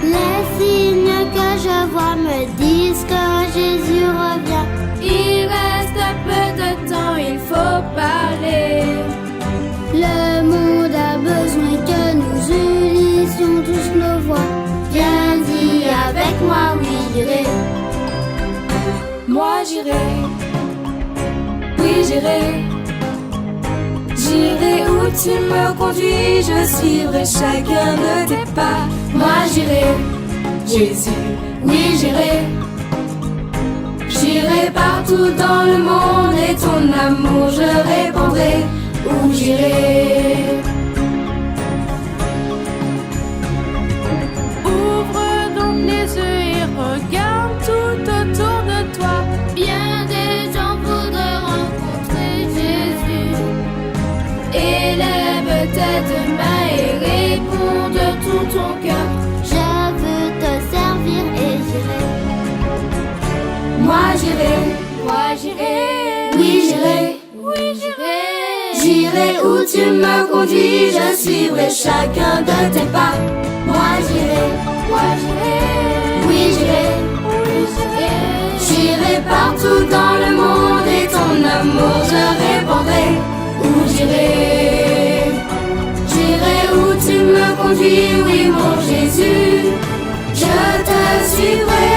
Les signes que je vois me disent que Jésus revient. Il reste peu de temps, il faut parler. Le monde a besoin que nous unissions tous nos voix. Viens dis avec moi, oui j'irai. Moi j'irai, oui j'irai. J'irai où tu me conduis, je suivrai chacun de tes pas. Moi j'irai, Jésus, oui j'irai. J'irai partout dans le monde et ton amour je répondrai, où j'irai. Ouvre donc les yeux et regarde tout autour de toi. Moi j'irai, oui j'irai, j'irai où tu me conduis, je suivrai chacun de tes pas. Moi j'irai, oui j'irai, j'irai partout dans le monde et ton amour je répandrai. Où j'irai, j'irai où tu me conduis, oui mon Jésus, je te suivrai.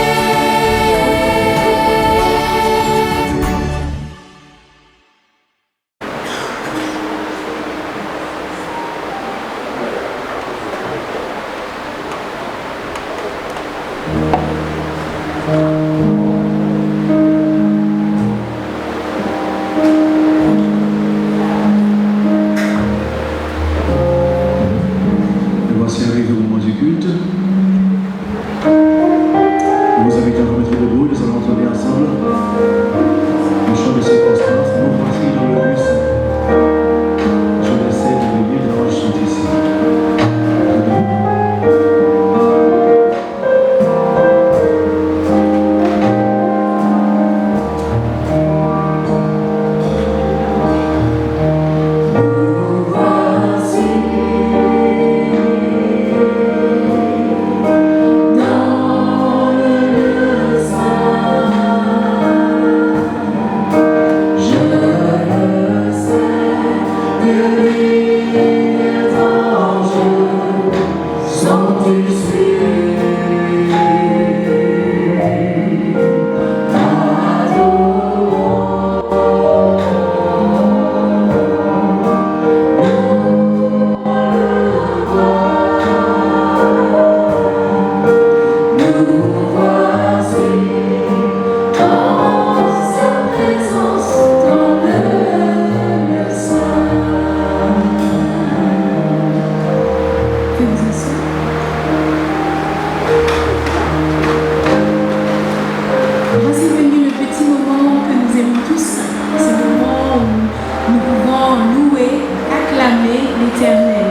Voici arrivé au moment du culte. Je vous invite à vous mettre debout, nous allons entonner ensemble le chant de circonstance. Nous voici dans le bus. Je l'essaie de me dire dans le chant ici. Voici venu le petit moment que nous aimons tous, ce moment où nous pouvons louer, acclamer l'Éternel.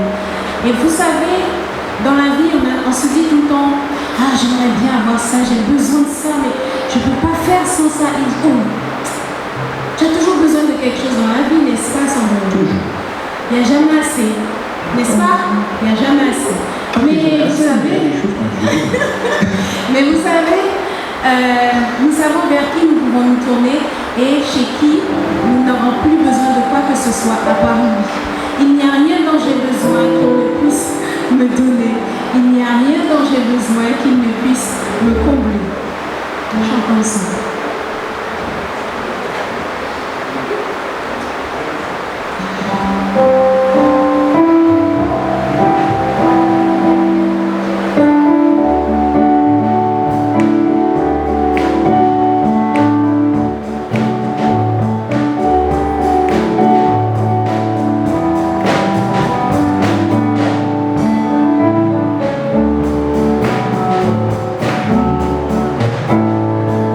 Et vous savez, dans la vie, on se dit tout le temps, ah j'aimerais bien avoir ça, j'ai besoin de ça, mais je ne peux pas faire sans ça. Tu as toujours besoin de quelque chose dans la vie, n'est-ce pas, Sandrine? Il n'y a jamais assez, n'est-ce pas? Il n'y a jamais assez. Mais vous savez, nous savons vers qui nous pouvons nous tourner et chez qui nous n'aurons plus besoin de quoi que ce soit à part lui. Il n'y a rien dont j'ai besoin qu'il ne puisse me donner. Il n'y a rien dont j'ai besoin qu'il ne puisse me combler. Chantons ensemble.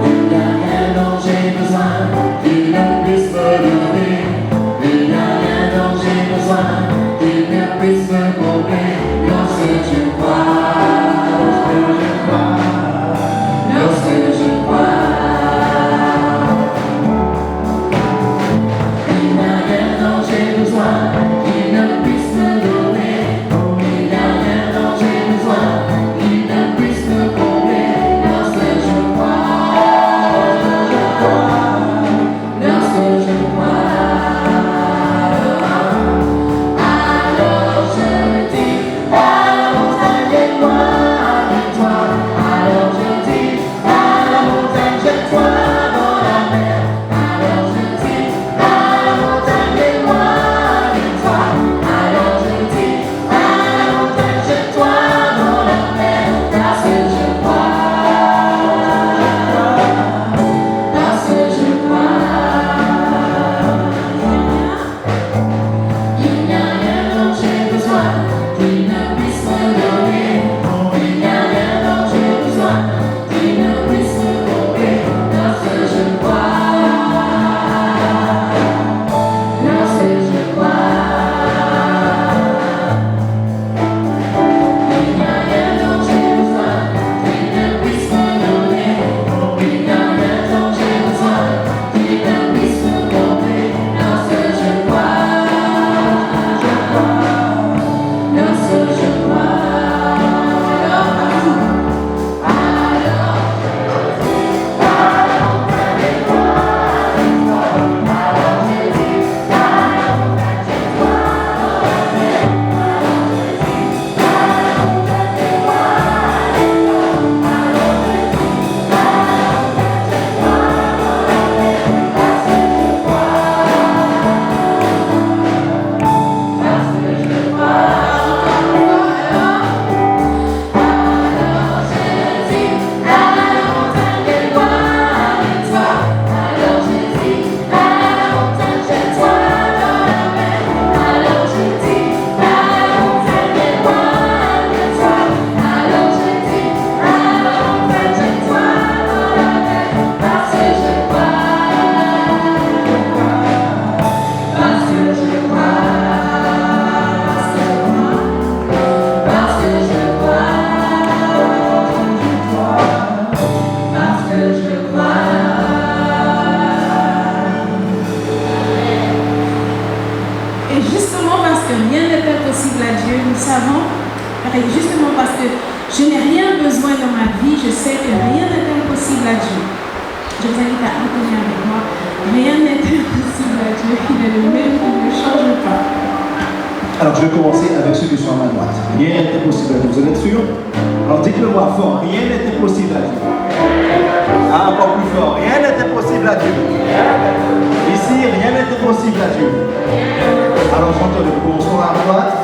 Il n'y a Dieu, nous savons, justement parce que je n'ai rien besoin dans ma vie, je sais que rien n'est impossible à Dieu. Je vous invite à entonner avec moi. Rien n'est impossible à Dieu. Il est le même, il ne change pas. Alors je vais commencer avec ceux qui sont à ma droite. Rien n'est impossible à Dieu. Vous êtes sûr? Alors dites-le moi fort. Rien n'est impossible à Dieu. Ah, encore plus fort. Rien n'est impossible à Dieu. Ici, rien n'est impossible à Dieu. Alors j'entends, nous commençons à droite.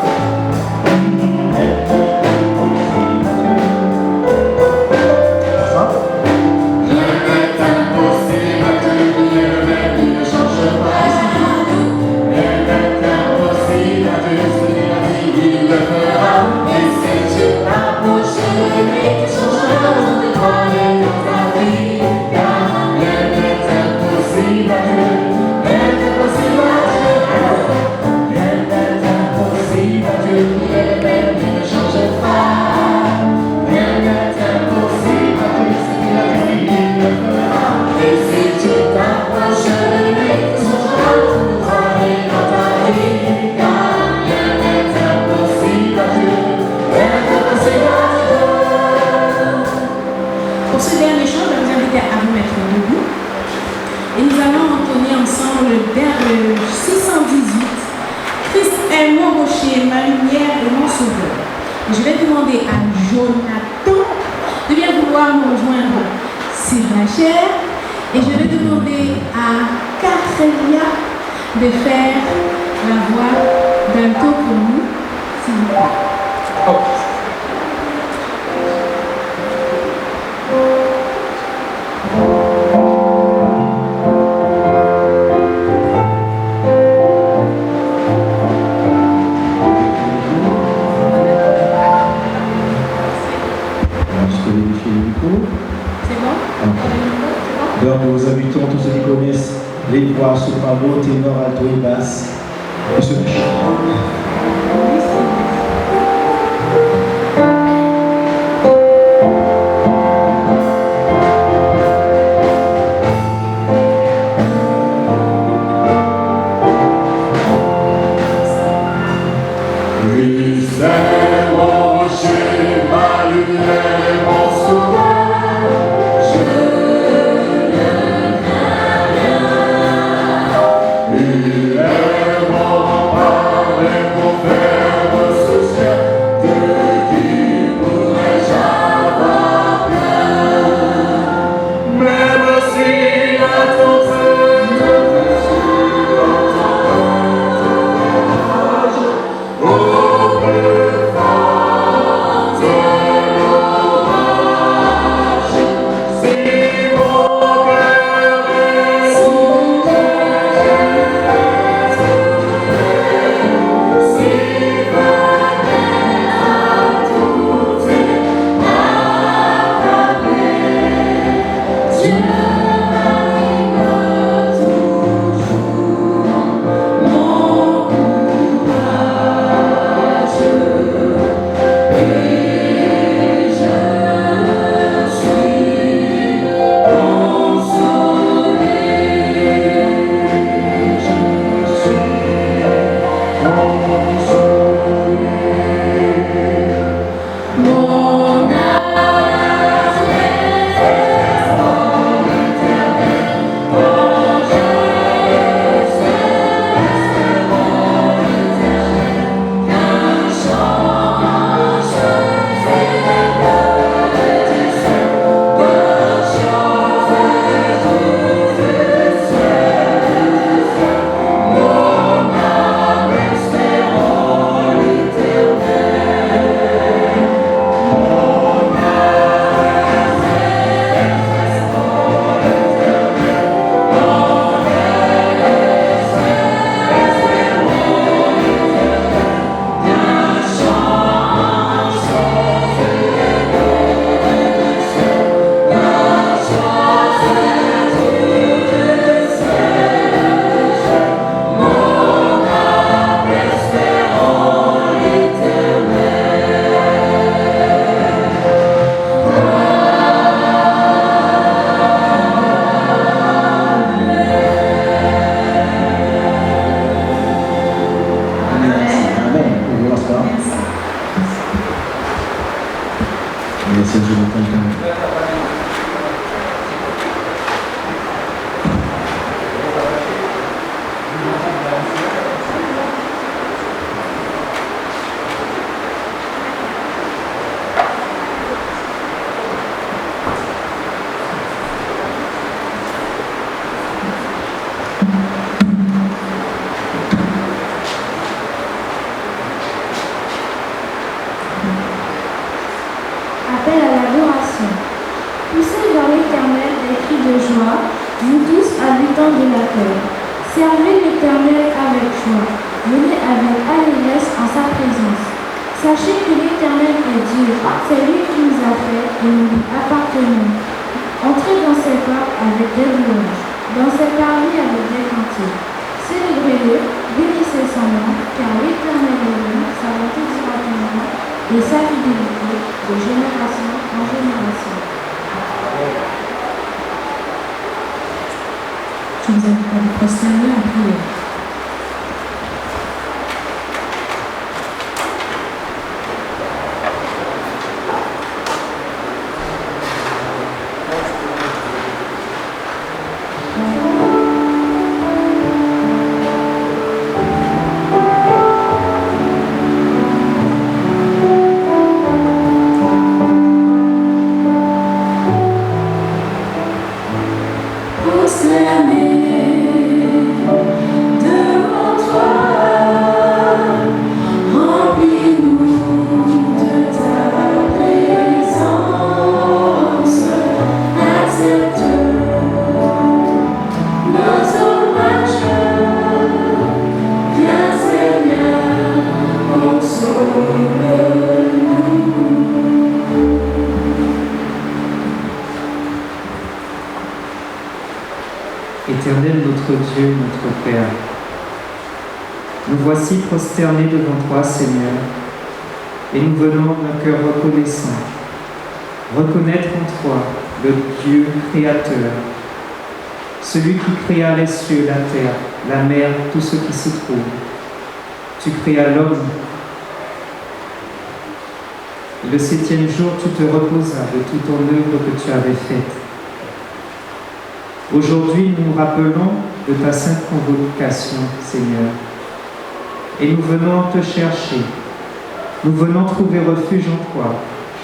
Le 618, Christ est mon rocher, ma lumière et mon sauveur. Je vais demander à Jonathan de bien vouloir me rejoindre sur la chair et je vais demander à Catherine de faire la voix d'un taux pour nous, s'il vous plaît. Donc nous invitons tous ceux qui connaissent les voix soprano, ténor, alto et basse de se coucher. Il est mon vous tous habitants de la terre, servez l'Éternel avec joie, venez avec allégresse en sa présence. Sachez que l'Éternel est Dieu, c'est lui qui nous a fait et nous lui appartenons. Entrez dans ses pas avec des louanges, dans ses parvis avec des cantiques. Célébrez-le, bénissez son nom, car l'Éternel est bon, sa bonté sera éternelle et sa fidélité de génération en génération. Je vous invite à vous prosterner en prière. Éternel notre Dieu, notre Père, nous voici prosternés devant toi, Seigneur, et nous venons d'un cœur reconnaissant, reconnaître en toi le Dieu créateur, celui qui créa les cieux, la terre, la mer, tout ce qui s'y trouve. Tu créas l'homme, et le 7e jour, tu te reposas de toute ton œuvre que tu avais faite. Aujourd'hui, nous nous rappelons de ta sainte convocation, Seigneur, et nous venons te chercher. Nous venons trouver refuge en toi,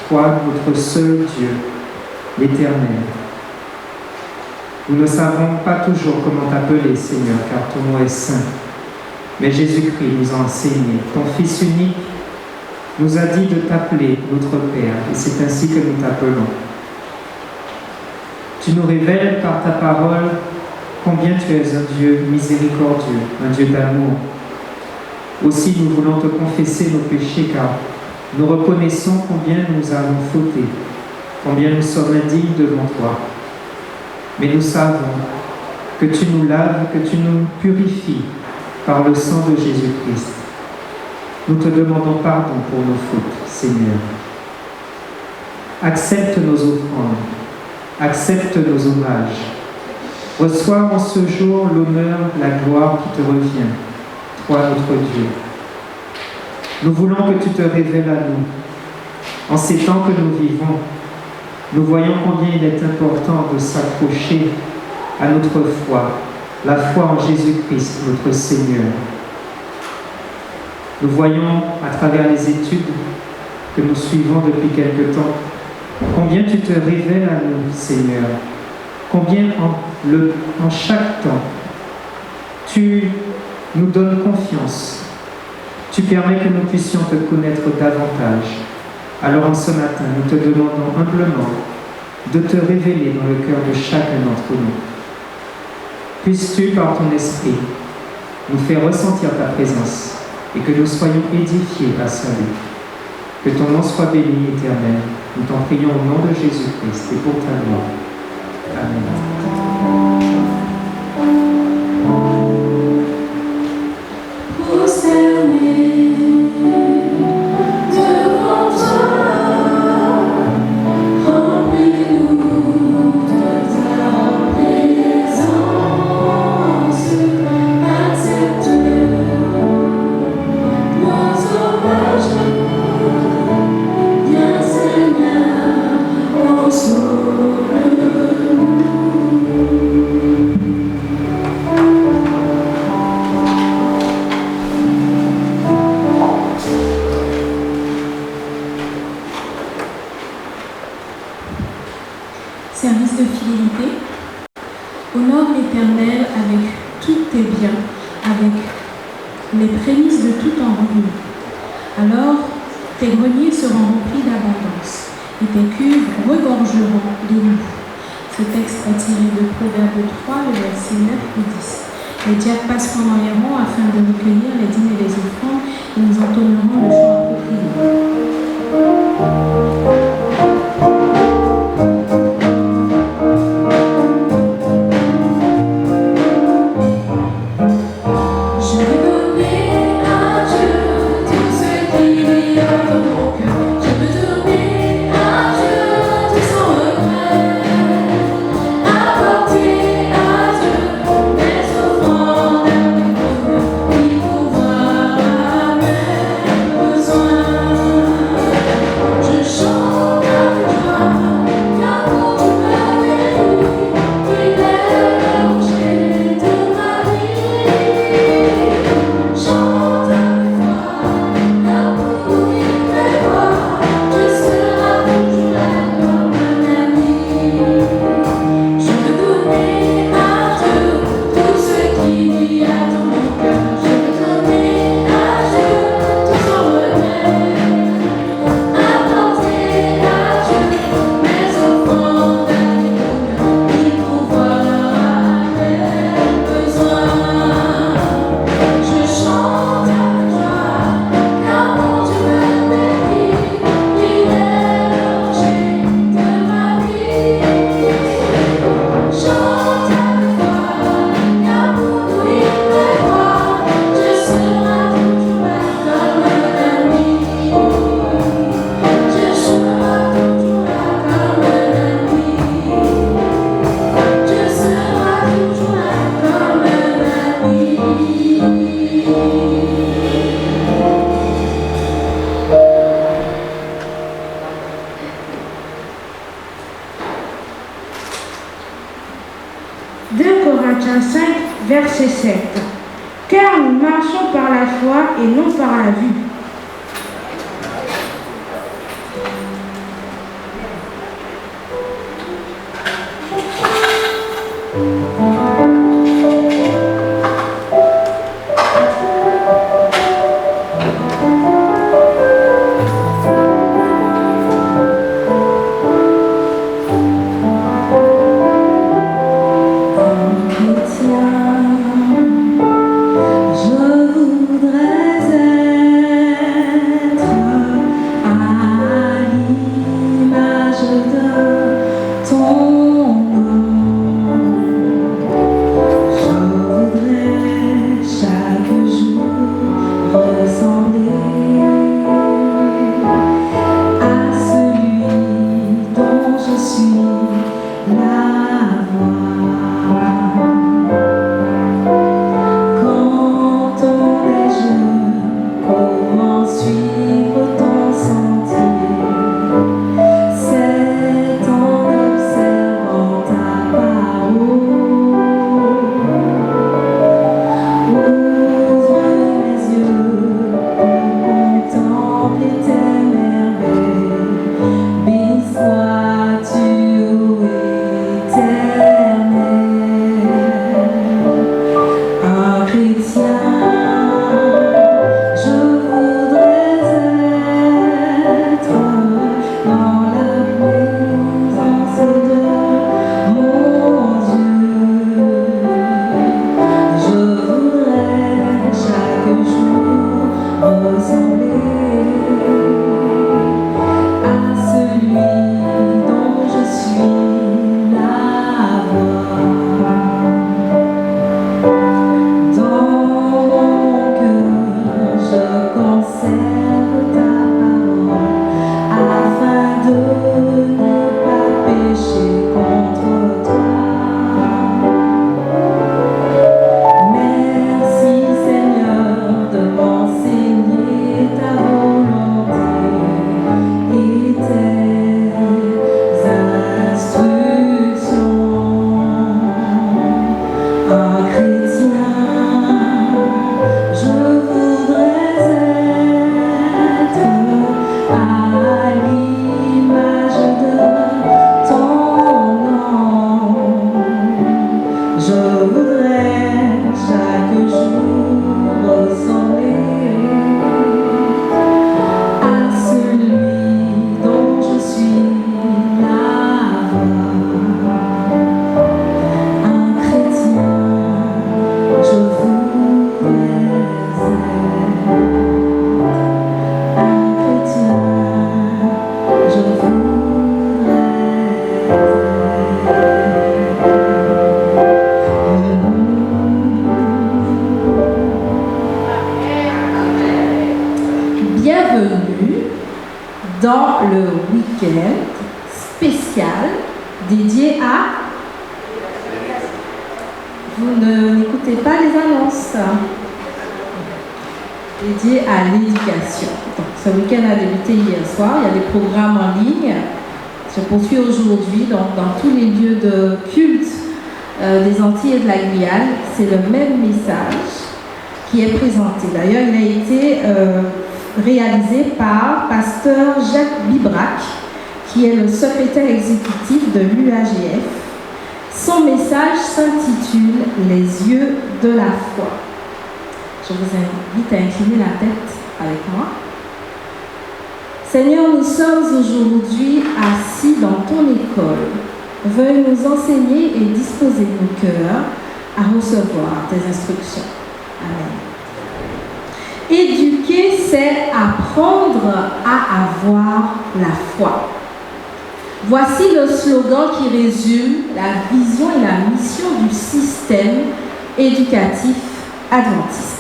toi, notre seul Dieu, l'Éternel. Nous ne savons pas toujours comment t'appeler, Seigneur, car ton nom est saint. Mais Jésus-Christ nous a enseigné. Ton Fils unique nous a dit de t'appeler notre Père, et c'est ainsi que nous t'appelons. Tu nous révèles par ta parole combien tu es un Dieu miséricordieux, un Dieu d'amour. Aussi, nous voulons te confesser nos péchés, car nous reconnaissons combien nous avons fauté, combien nous sommes indignes devant toi. Mais nous savons que tu nous laves, que tu nous purifies par le sang de Jésus-Christ. Nous te demandons pardon pour nos fautes, Seigneur. Accepte nos offrandes. Accepte nos hommages. Reçois en ce jour l'honneur, la gloire qui te revient, toi notre Dieu. Nous voulons que tu te révèles à nous. En ces temps que nous vivons, nous voyons combien il est important de s'accrocher à notre foi, la foi en Jésus-Christ, notre Seigneur. Nous voyons à travers les études que nous suivons depuis quelque temps combien tu te révèles à nous, Seigneur. Combien en chaque temps, tu nous donnes confiance. Tu permets que nous puissions te connaître davantage. Alors en ce matin, nous te demandons humblement de te révéler dans le cœur de chacun d'entre nous. Puisses-tu, par ton esprit, nous faire ressentir ta présence et que nous soyons édifiés à salut. Que ton nom soit béni, Éternel. Nous t'en prions au nom de Jésus-Christ et pour ta gloire. Amen. Service de fidélité. Honore l'Éternel avec tous tes biens, avec les prémices de tout en revenu. Alors tes greniers seront remplis d'abondance et tes cuves regorgeront de l'eau. Ce texte est tiré de Proverbe 3, le verset 9 et 10. Les diacres passeront dans les rangs afin de recueillir les dîmes et les offrandes et nous entonnerons le chant approprié. Corinthiens 5, verset 7. Car nous marchons par la foi et non par la vue. dans le week-end spécial dédié à... Vous n'écoutez pas les annonces. Dédié à l'éducation. Donc, ce week-end a débuté hier soir. Il y a des programmes en ligne. Se poursuit aujourd'hui dans tous les lieux de culte des Antilles et de la Guyane. C'est le même message qui est présenté. D'ailleurs, il a été réalisé par pasteur Jacques Bibrac, qui est le secrétaire exécutif de l'UAGF. Son message s'intitule « Les yeux de la foi ». Je vous invite à incliner la tête avec moi. Seigneur, nous sommes aujourd'hui assis dans ton école. Veuille nous enseigner et disposer nos cœurs à recevoir tes instructions. Amen. Éduquer, c'est apprendre à avoir la foi. Voici le slogan qui résume la vision et la mission du système éducatif adventiste.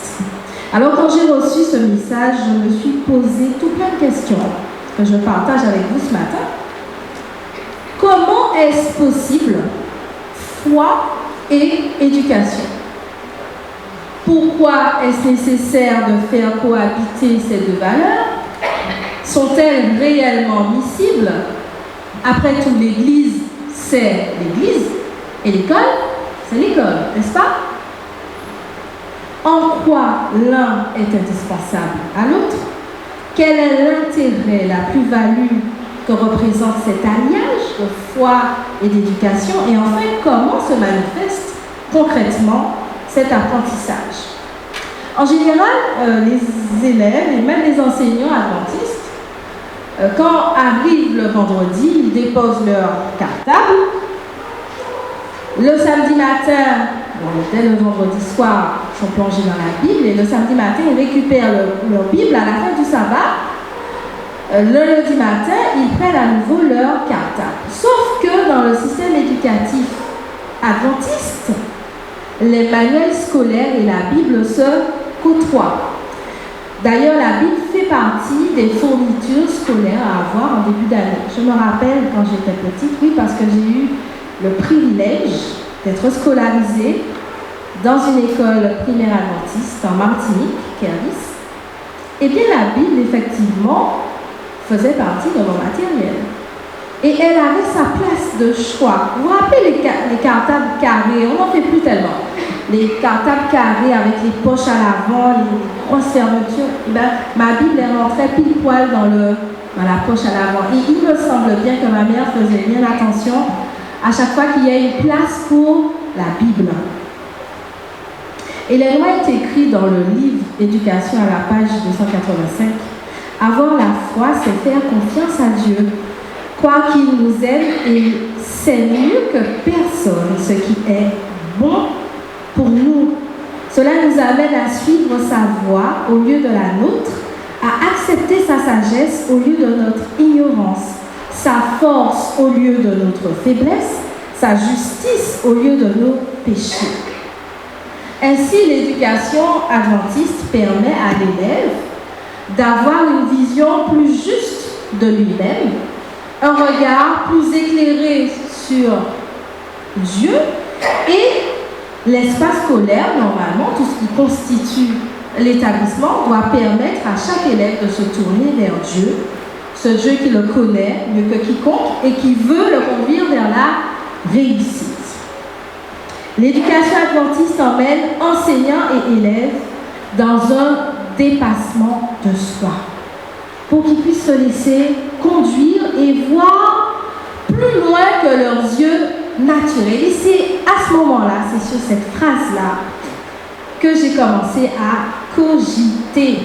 Alors, quand j'ai reçu ce message, je me suis posé tout plein de questions que je partage avec vous ce matin. Comment est-ce possible foi et éducation? Pourquoi est-ce nécessaire de faire cohabiter ces deux valeurs? Sont-elles réellement miscibles? Après tout, l'Église, c'est l'Église et l'école, c'est l'école, n'est-ce pas? En quoi l'un est indispensable à l'autre? Quel est l'intérêt, la plus-value que représente cet alliage de foi et d'éducation? Et enfin, comment se manifeste concrètement cet apprentissage? En général, les élèves et même les enseignants adventistes, quand arrive le vendredi, ils déposent leur cartable. Le samedi matin, dès le vendredi soir, ils sont plongés dans la Bible, et le samedi matin, ils récupèrent leur Bible à la fin du sabbat. Le lundi matin, ils prennent à nouveau leur cartable. Sauf que dans le système éducatif adventiste, les manuels scolaires et la Bible se côtoient. D'ailleurs, la Bible fait partie des fournitures scolaires à avoir en début d'année. Je me rappelle quand j'étais petite, oui, parce que j'ai eu le privilège d'être scolarisée dans une école primaire adventiste en Martinique, Kervis. Eh bien, la Bible, effectivement, faisait partie de mon matériel. Et elle avait sa place de choix. Vous vous rappelez les cartables carrés? On n'en fait plus tellement. Les cartables carrés avec les poches à l'avant, les grosses fermetures. Eh bien, ma Bible est rentrée pile poil dans la poche à l'avant. Et il me semble bien que ma mère faisait bien attention à chaque fois qu'il y a une place pour la Bible. Et les lois est écrit dans le livre Éducation à la page 285. Avoir la foi, c'est faire confiance à Dieu, croire qu'il nous aime, et c'est mieux que personne ce qui est bon pour nous. Cela nous amène à suivre sa voie au lieu de la nôtre, à accepter sa sagesse au lieu de notre ignorance, sa force au lieu de notre faiblesse, sa justice au lieu de nos péchés. Ainsi, l'éducation adventiste permet à l'élève d'avoir une vision plus juste de lui-même, un regard plus éclairé sur Dieu, et l'espace scolaire, normalement, tout ce qui constitue l'établissement, doit permettre à chaque élève de se tourner vers Dieu, ce Dieu qui le connaît mieux que quiconque et qui veut le conduire vers la réussite. L'éducation adventiste emmène enseignants et élèves dans un dépassement de soi, pour qu'ils puissent se laisser conduire et voir plus loin que leurs yeux naturels. Et c'est à ce moment-là, c'est sur cette phrase-là, que j'ai commencé à cogiter.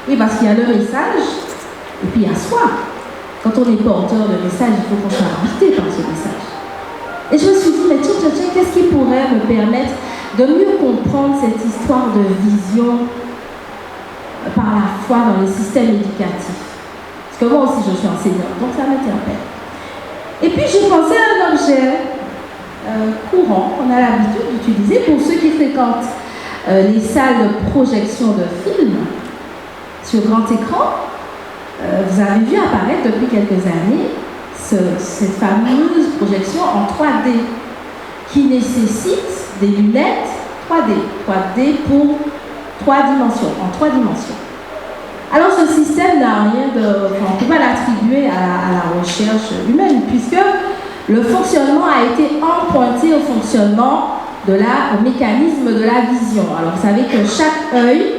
Oui, parce qu'il y a le message, et puis il y a soi. Quand on est porteur de message, il faut qu'on soit habité par ce message. Et je me suis dit, mais tiens, qu'est-ce qui pourrait me permettre de mieux comprendre cette histoire de vision par la foi dans le système éducatif? Parce que moi aussi, je suis enseignante, donc ça m'interpelle. Et puis, j'ai pensé à un objet courant qu'on a l'habitude d'utiliser pour ceux qui fréquentent les salles de projection de films sur grand écran. vous avez vu apparaître depuis quelques années cette fameuse projection en 3D qui nécessite des lunettes 3D pour 3 dimensions, en 3 dimensions. Alors ce système n'a rien de... on ne peut pas l'attribuer à la recherche humaine puisque le fonctionnement a été emprunté au fonctionnement au mécanisme de la vision. Alors vous savez que chaque œil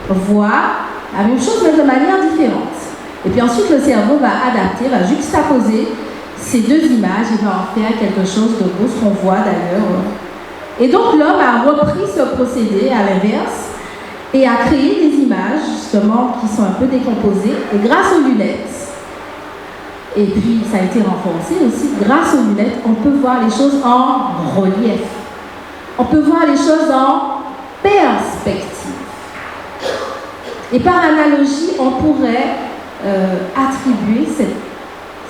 voit la même chose mais de manière différente. Et puis ensuite le cerveau va adapter, va juxtaposer ces 2 images et va en faire quelque chose de beau, ce qu'on voit d'ailleurs. Et donc l'homme a repris ce procédé à l'inverse et a créé des images justement qui sont un peu décomposées et grâce aux lunettes, et puis ça a été renforcé aussi, grâce aux lunettes, on peut voir les choses en relief. On peut voir les choses en perspective. Et par analogie, on pourrait attribuer cette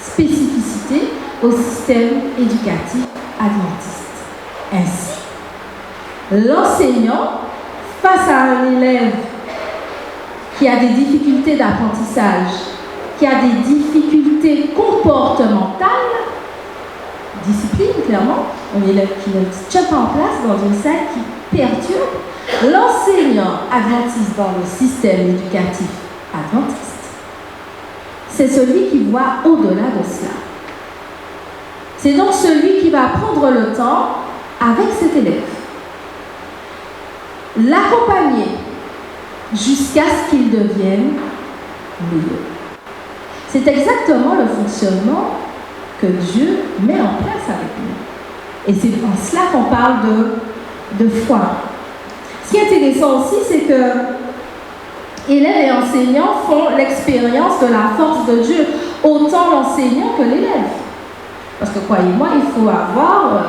spécificité au système éducatif adventiste. Ainsi, l'enseignant, face à un élève qui a des difficultés d'apprentissage, qui a des difficultés comportementales, discipline clairement, un élève qui ne tient pas en place dans une salle qui perturbe, l'enseignant adventiste dans le système éducatif adventiste, c'est celui qui voit au-delà de cela. C'est donc celui qui va prendre le temps avec cet élève, l'accompagner jusqu'à ce qu'il devienne meilleur. C'est exactement le fonctionnement que Dieu met en place avec nous. Et c'est en cela qu'on parle de foi. Ce qui est intéressant aussi, c'est que élèves et enseignants font l'expérience de la force de Dieu, autant l'enseignant que l'élève. Parce que croyez-moi, il faut avoir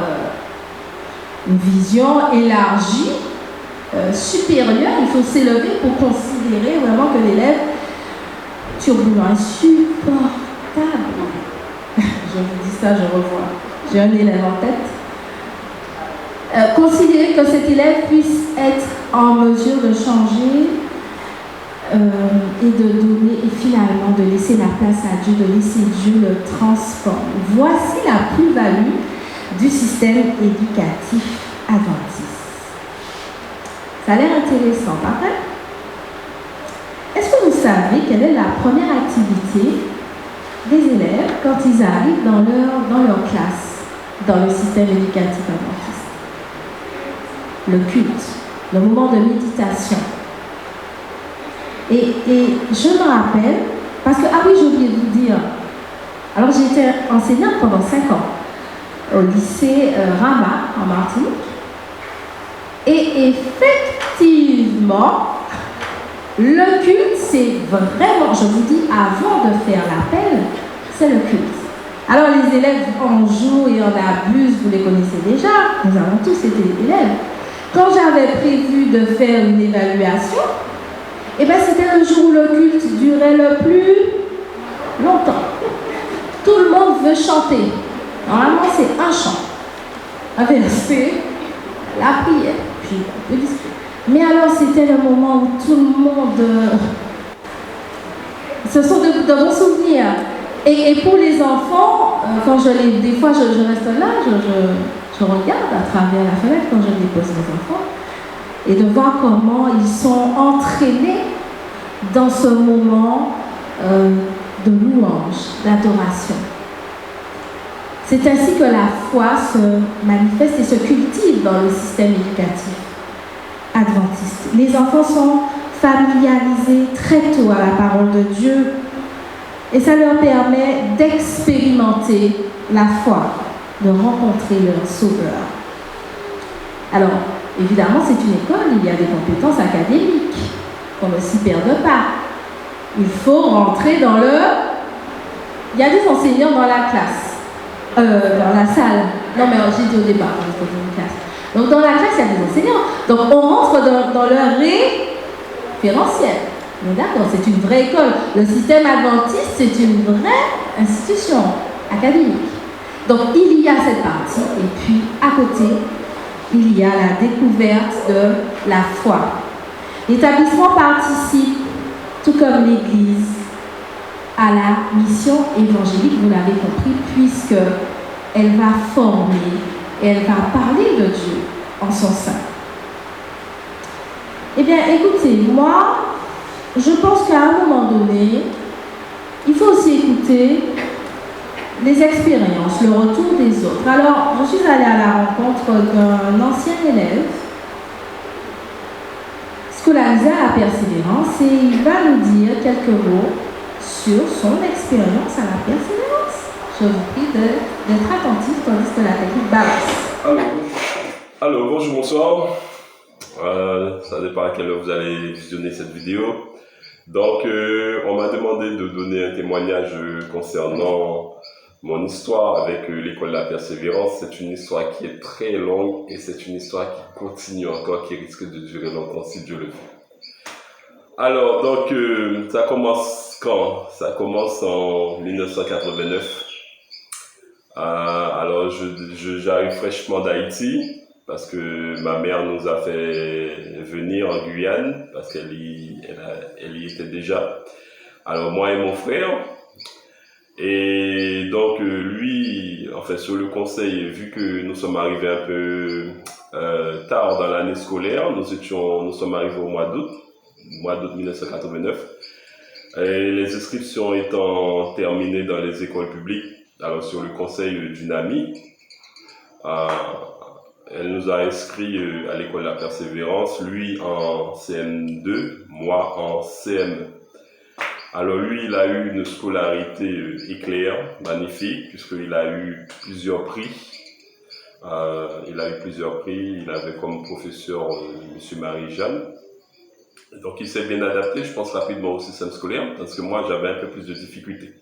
une vision élargie, supérieure. Il faut s'élever pour considérer vraiment que l'élève turbulent, insupportable. Je vous dis ça, je revois. J'ai un élève en tête. Considérer que cet élève puisse être en mesure de changer et de donner, et finalement de laisser la place à Dieu, de laisser Dieu le transformer. Voici la plus-value du système éducatif adventiste. Ça a l'air intéressant, pas vrai? Est-ce que vous savez quelle est la première activité des élèves quand ils arrivent dans leur classe, dans le système éducatif adventiste? Le culte, le moment de méditation. Et je me rappelle, parce que, j'ai oublié de vous dire, alors j'ai été enseignante pendant 5 ans au lycée Rama en Martinique. Et effectivement, le culte, c'est vraiment, je vous dis, avant de faire l'appel, c'est le culte. Alors les élèves en jouent et en abusent, vous les connaissez déjà, nous avons tous été élèves. Quand j'avais prévu de faire une évaluation, c'était le jour où le culte durait le plus longtemps. Tout le monde veut chanter. Normalement, c'est un chant, un verset, la prière, puis un peu discuter. Mais alors, c'était le moment où tout le monde... Ce sont de bons souvenirs. Et pour les enfants, quand des fois, je reste là, je regarde à travers la fenêtre quand je dépose mes enfants, et de voir comment ils sont entraînés dans ce moment de louange, d'adoration. C'est ainsi que la foi se manifeste et se cultive dans le système éducatif adventiste. Les enfants sont familiarisés très tôt à la parole de Dieu et ça leur permet d'expérimenter la foi, de rencontrer leur Sauveur. Alors, évidemment, c'est une école, il y a des compétences académiques qu'on ne s'y perde pas. Il faut rentrer dans le... Il y a des enseignants dans la classe, dans la salle. Non, mais j'ai dit au départ, il faut dire une classe. Donc, dans la classe, il y a des enseignants. Donc, on rentre dans leur référentiel. Mais d'accord, c'est une vraie école. Le système adventiste, c'est une vraie institution académique. Donc, il y a cette partie, et puis, à côté, il y a la découverte de la foi. L'établissement participe, tout comme l'Église, à la mission évangélique, vous l'avez compris, puisque elle va former et elle va parler de Dieu en son sein. Eh bien, écoutez, moi, je pense qu'à un moment donné, il faut aussi écouter les expériences, le retour des autres. Alors, je suis allée à la rencontre d'un ancien élève scolarisé à la Persévérance et il va nous dire quelques mots sur son expérience à la Persévérance. Je vous prie d'être attentif tandis que la technique balance. Alors, bonjour, bonsoir. Ça dépend à quelle heure vous allez visionner cette vidéo. Donc, on m'a demandé de donner un témoignage concernant mon histoire avec l'école de la Persévérance. C'est une histoire qui est très longue et c'est une histoire qui continue encore, qui risque de durer longtemps si Dieu le veut. Alors, donc, ça commence quand? Ça commence en 1989. Alors, j'arrive fraîchement d'Haïti parce que ma mère nous a fait venir en Guyane parce qu'elle y était déjà. Alors, moi et mon frère. Et donc, lui, en fait, sur le conseil, vu que nous sommes arrivés un peu tard dans l'année scolaire, nous sommes arrivés au mois d'août 1989. Et les inscriptions étant terminées dans les écoles publiques, alors sur le conseil d'une amie, elle nous a inscrits à l'école de la Persévérance, lui en CM2, moi en CM1. Alors lui, il a eu une scolarité éclair, magnifique, puisqu'il a eu plusieurs prix. Il avait comme professeur M. Marie-Jeanne. Donc il s'est bien adapté, je pense, rapidement au système scolaire, parce que moi, j'avais un peu plus de difficultés.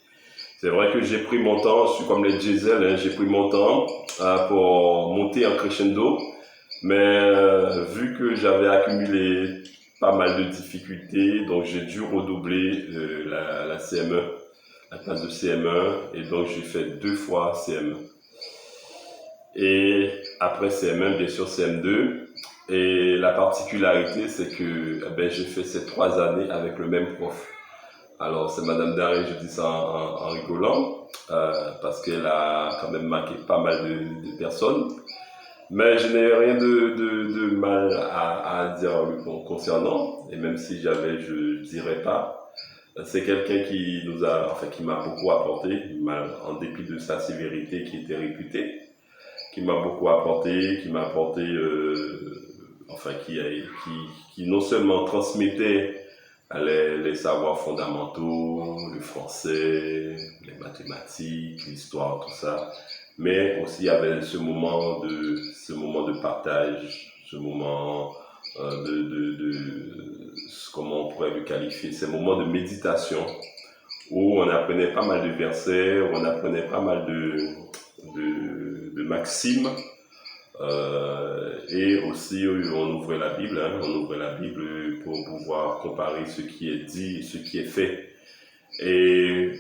C'est vrai que j'ai pris mon temps, je suis comme les diesel, j'ai pris mon temps pour monter en crescendo, mais vu que j'avais accumulé pas mal de difficultés, donc j'ai dû redoubler la CM1, la classe de CM1, et donc j'ai fait 2 fois CM1. Et après CM1, bien sûr CM2, et la particularité c'est que j'ai fait ces 3 années avec le même prof. Alors c'est Madame Daré, je dis ça en rigolant, parce qu'elle a quand même marqué pas mal de personnes. Mais je n'ai rien de mal à dire lui concernant, et même si j'avais, je dirais pas. C'est quelqu'un qui m'a beaucoup apporté, en dépit de sa sévérité qui était réputée, qui m'a beaucoup apporté, qui non seulement transmettait les savoirs fondamentaux, le français, les mathématiques, l'histoire, tout ça, mais aussi il y avait ce moment de partage, ce moment comment on pourrait le qualifier, ces moments de méditation où on apprenait pas mal de versets, où on apprenait pas mal de maximes, et aussi on ouvrait la Bible, pour pouvoir comparer ce qui est dit et ce qui est fait. Et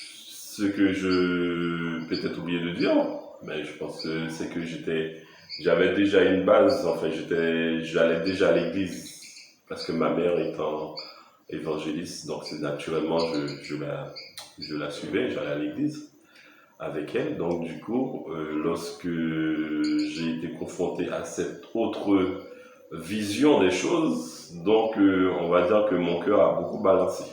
ce que je peut-être oublié de dire, mais je pense que c'est que j'avais déjà une base, j'allais déjà à l'église parce que ma mère étant évangéliste, donc c'est naturellement je la suivais, j'allais à l'église avec elle. Donc du coup, lorsque j'ai été confronté à cette autre vision des choses, donc on va dire que mon cœur a beaucoup balancé.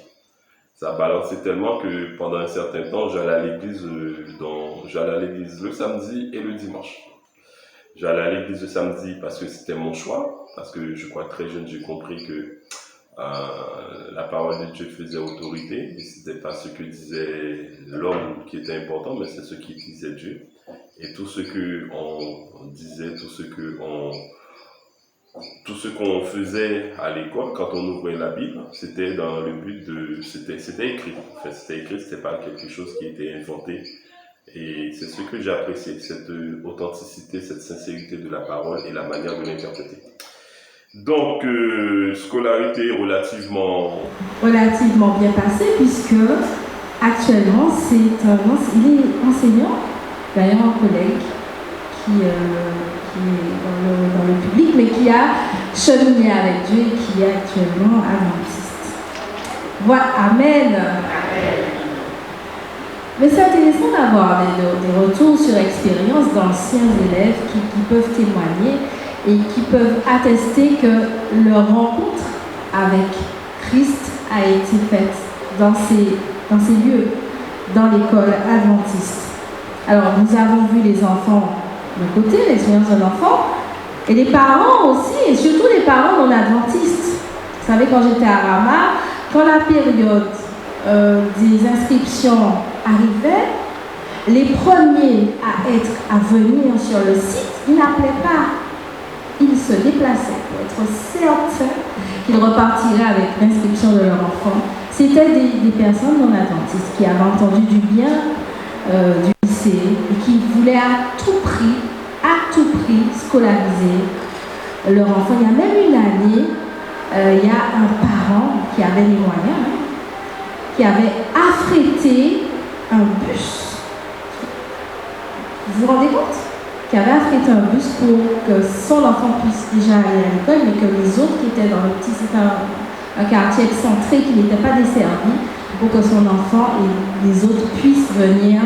Ça a balancé tellement que pendant un certain temps, j'allais à l'église le samedi et le dimanche. J'allais à l'église le samedi parce que c'était mon choix, parce que je crois que très jeune, j'ai compris que la parole de Dieu faisait autorité, et c'était pas ce que disait l'homme qui était important, mais c'est ce qui disait Dieu. Et tout ce que on disait, tout ce qu'on faisait à l'école, quand on ouvrait la Bible, c'était dans le but c'était écrit. En fait, c'était écrit, c'était pas quelque chose qui était inventé. Et c'est ce que j'ai apprécié, cette authenticité, cette sincérité de la parole et la manière de l'interpréter. Donc, scolarité relativement bien passée, puisque actuellement, il est enseignant, d'ailleurs un collègue qui est dans le public, mais qui a cheminé avec Dieu et qui est actuellement adventiste. Voilà, Amen. Mais c'est intéressant d'avoir des retours sur expérience d'anciens élèves qui peuvent témoigner et qui peuvent attester que leur rencontre avec Christ a été faite dans ces lieux, dans l'école adventiste. Alors, nous avons vu les enfants de côté, l'expérience de l'enfant, et les parents aussi, et surtout les parents non adventistes. Vous savez, quand j'étais à Rama, quand la période des inscriptions arrivait, les premiers à venir sur le site, ils n'appelaient pas. Ils se déplaçaient pour être certains qu'ils repartiraient avec l'inscription de leur enfant. C'était des personnes non adventistes qui avaient entendu du bien du lycée et qui voulaient à tout prix scolariser leur enfant. Il y a même une année, il y a un parent qui avait les moyens, qui avait affrété un bus. Vous vous rendez compte? Qui avait affrété un bus pour que son enfant puisse déjà aller à l'école, mais que les autres qui étaient dans le petit, c'était un quartier excentré qui n'était pas desservi, pour que son enfant et les autres puissent venir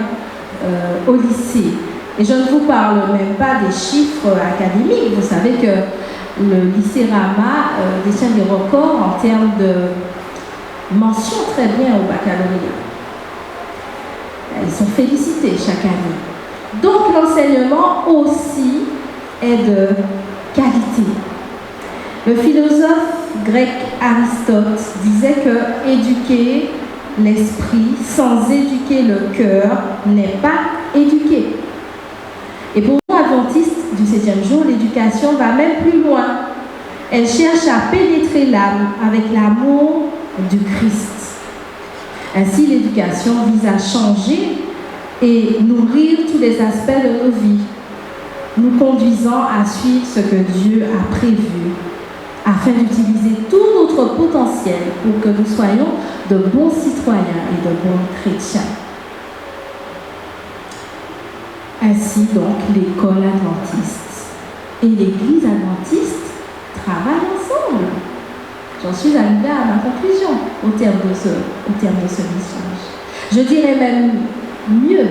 au lycée. Et je ne vous parle même pas des chiffres académiques. Vous savez que le lycée Rama détient des records en termes de mention très bien au baccalauréat. Ils sont félicités chaque année. Donc l'enseignement aussi est de qualité. Le philosophe grec Aristote disait que éduquer l'esprit sans éduquer le cœur n'est pas éduquer. Et pour nous, adventistes du 7e jour, l'éducation va même plus loin. Elle cherche à pénétrer l'âme avec l'amour du Christ. Ainsi, l'éducation vise à changer et nourrir tous les aspects de nos vies, nous conduisant à suivre ce que Dieu a prévu, afin d'utiliser tout notre potentiel pour que nous soyons de bons citoyens et de bons chrétiens. Ainsi donc, l'école adventiste et l'église adventiste travaillent ensemble. J'en suis arrivée à ma conclusion au terme de ce message. Je dirais même mieux,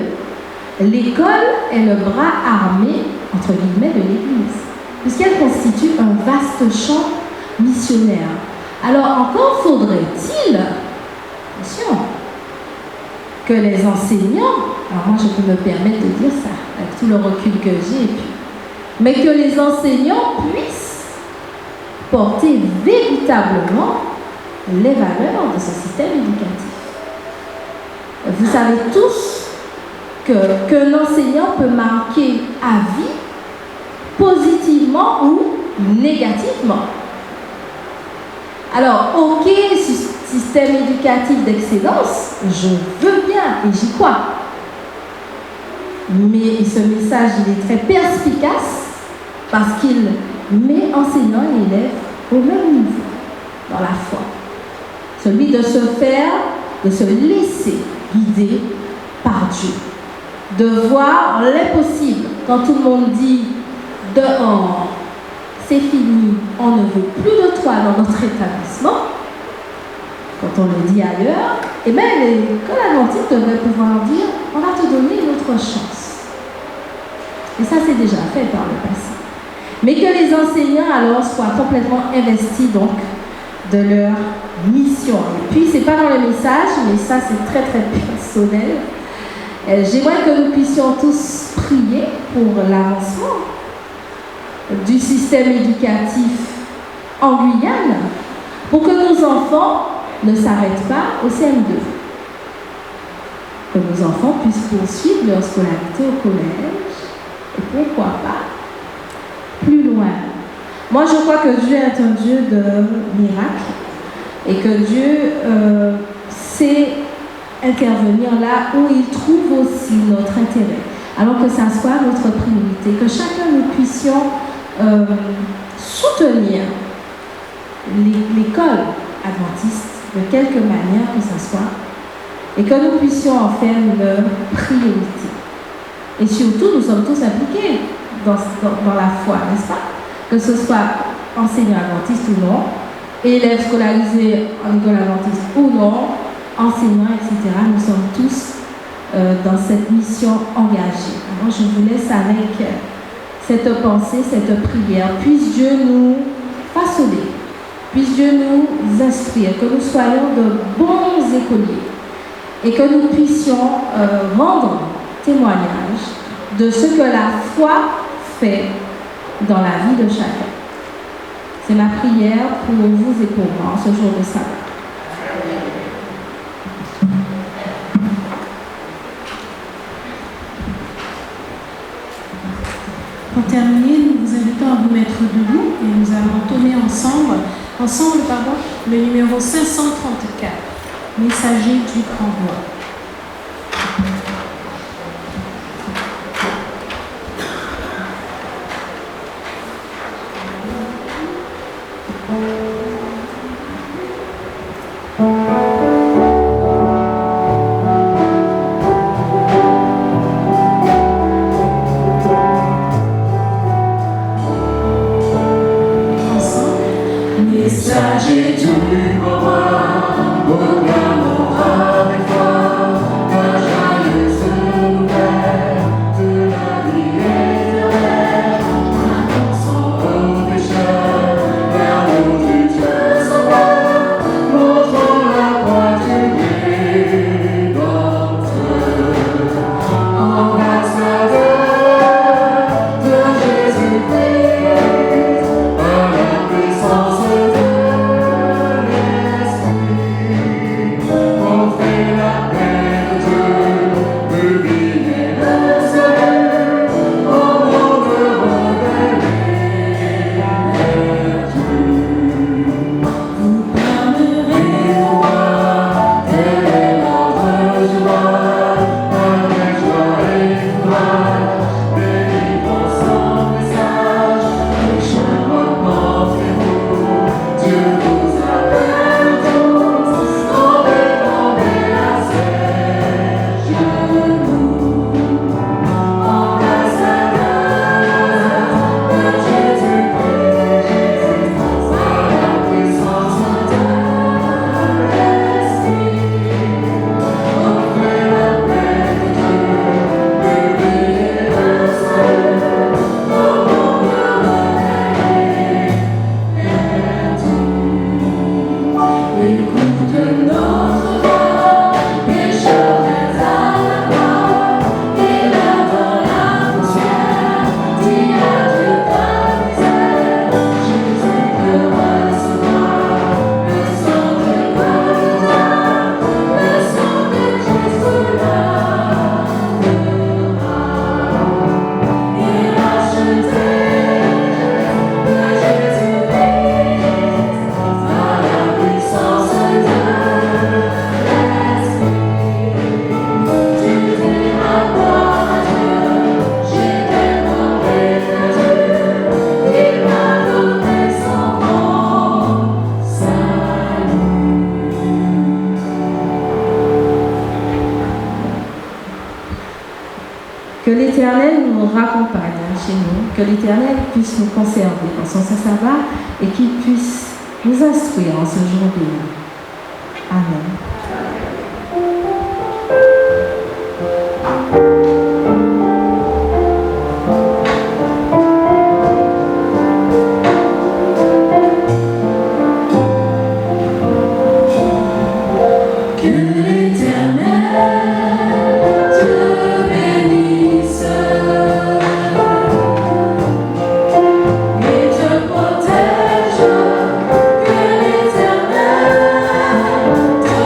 l'école est le bras armé, entre guillemets, de l'église, puisqu'elle constitue un vaste champ missionnaire. Alors encore faudrait-il, attention, que les enseignants, alors moi je peux me permettre de dire ça, avec tout le recul que j'ai, mais que les enseignants puissent porter véritablement les valeurs de ce système éducatif. Vous savez tous qu'un enseignant peut marquer à vie positivement ou négativement. Alors, ok, système éducatif d'excellence, je veux bien et j'y crois. Mais ce message, il est très perspicace parce qu'il met enseignant et élève au même niveau dans la foi. Celui de se laisser guider par Dieu. De voir l'impossible quand tout le monde dit dehors, c'est fini, on ne veut plus de toi dans notre établissement. Quand on le dit ailleurs, et bien l'école adventiste devrait pouvoir dire on va te donner une autre chance. Et ça c'est déjà fait par le passé. Mais que les enseignants alors soient complètement investis donc de leur mission. Et puis c'est pas dans le message, mais ça c'est très très personnel. J'aimerais que nous puissions tous prier pour l'avancement du système éducatif en Guyane, pour que nos enfants ne s'arrêtent pas au CM2, que nos enfants puissent poursuivre leur scolarité au collège, et pourquoi pas plus loin. Moi je crois que Dieu est un Dieu de miracles, et que Dieu sait intervenir là où il trouve aussi notre intérêt, alors que ça soit notre priorité, que chacun nous puissions soutenir l'école adventiste de quelque manière que ce soit, et que nous puissions en faire une priorité. Et surtout, nous sommes tous impliqués dans la foi, n'est-ce pas? Que ce soit enseignant adventiste ou non, élèves scolarisés en école adventiste ou non, enseignants, etc. Nous sommes tous dans cette mission engagée. Alors je vous laisse avec cette pensée, cette prière. Puisse Dieu nous façonner, puisse Dieu nous instruire, que nous soyons de bons écoliers et que nous puissions rendre témoignage de ce que la foi fait dans la vie de chacun. C'est ma prière pour vous et pour moi en ce jour de sabbat. Pour terminer, nous vous invitons à vous mettre debout et nous allons entonner ensemble, le numéro 534, Messager du grand roi. Messager du grand roi, proclamons avec foi la joyeuse nouvelle de la vie éternelle. Annonçons aux pécheurs vers nous du Dieu sauveur, montrons la croix du Rédempteur. Ambassadeur de Jésus-Christ, par la puissance de Que l'Éternel nous raccompagne chez nous, que l'Éternel puisse nous conserver dans son sabbat et qu'il puisse nous instruire en ce jour béni. Amen. Protège, que l'Éternel te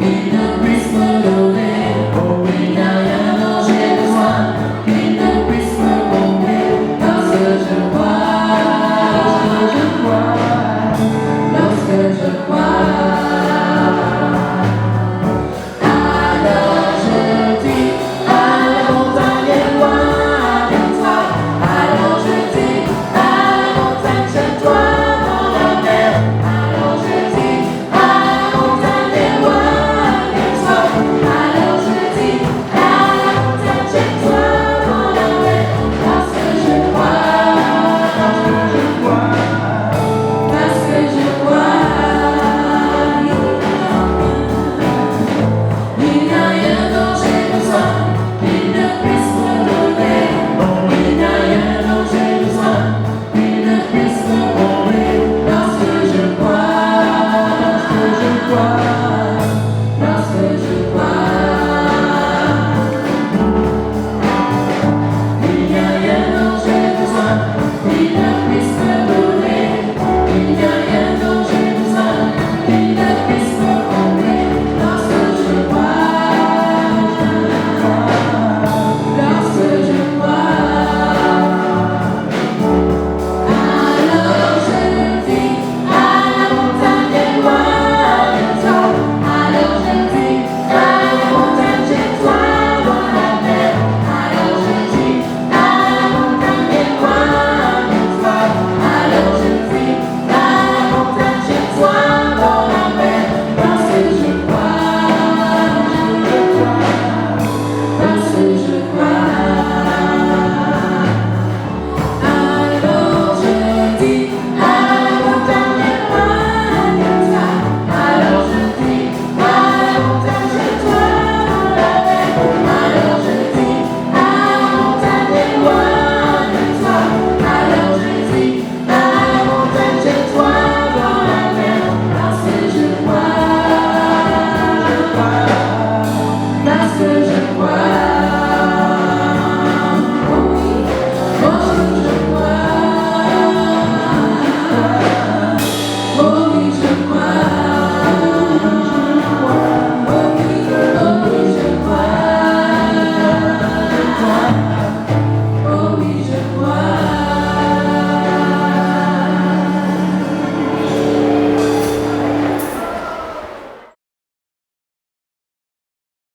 in a whisper.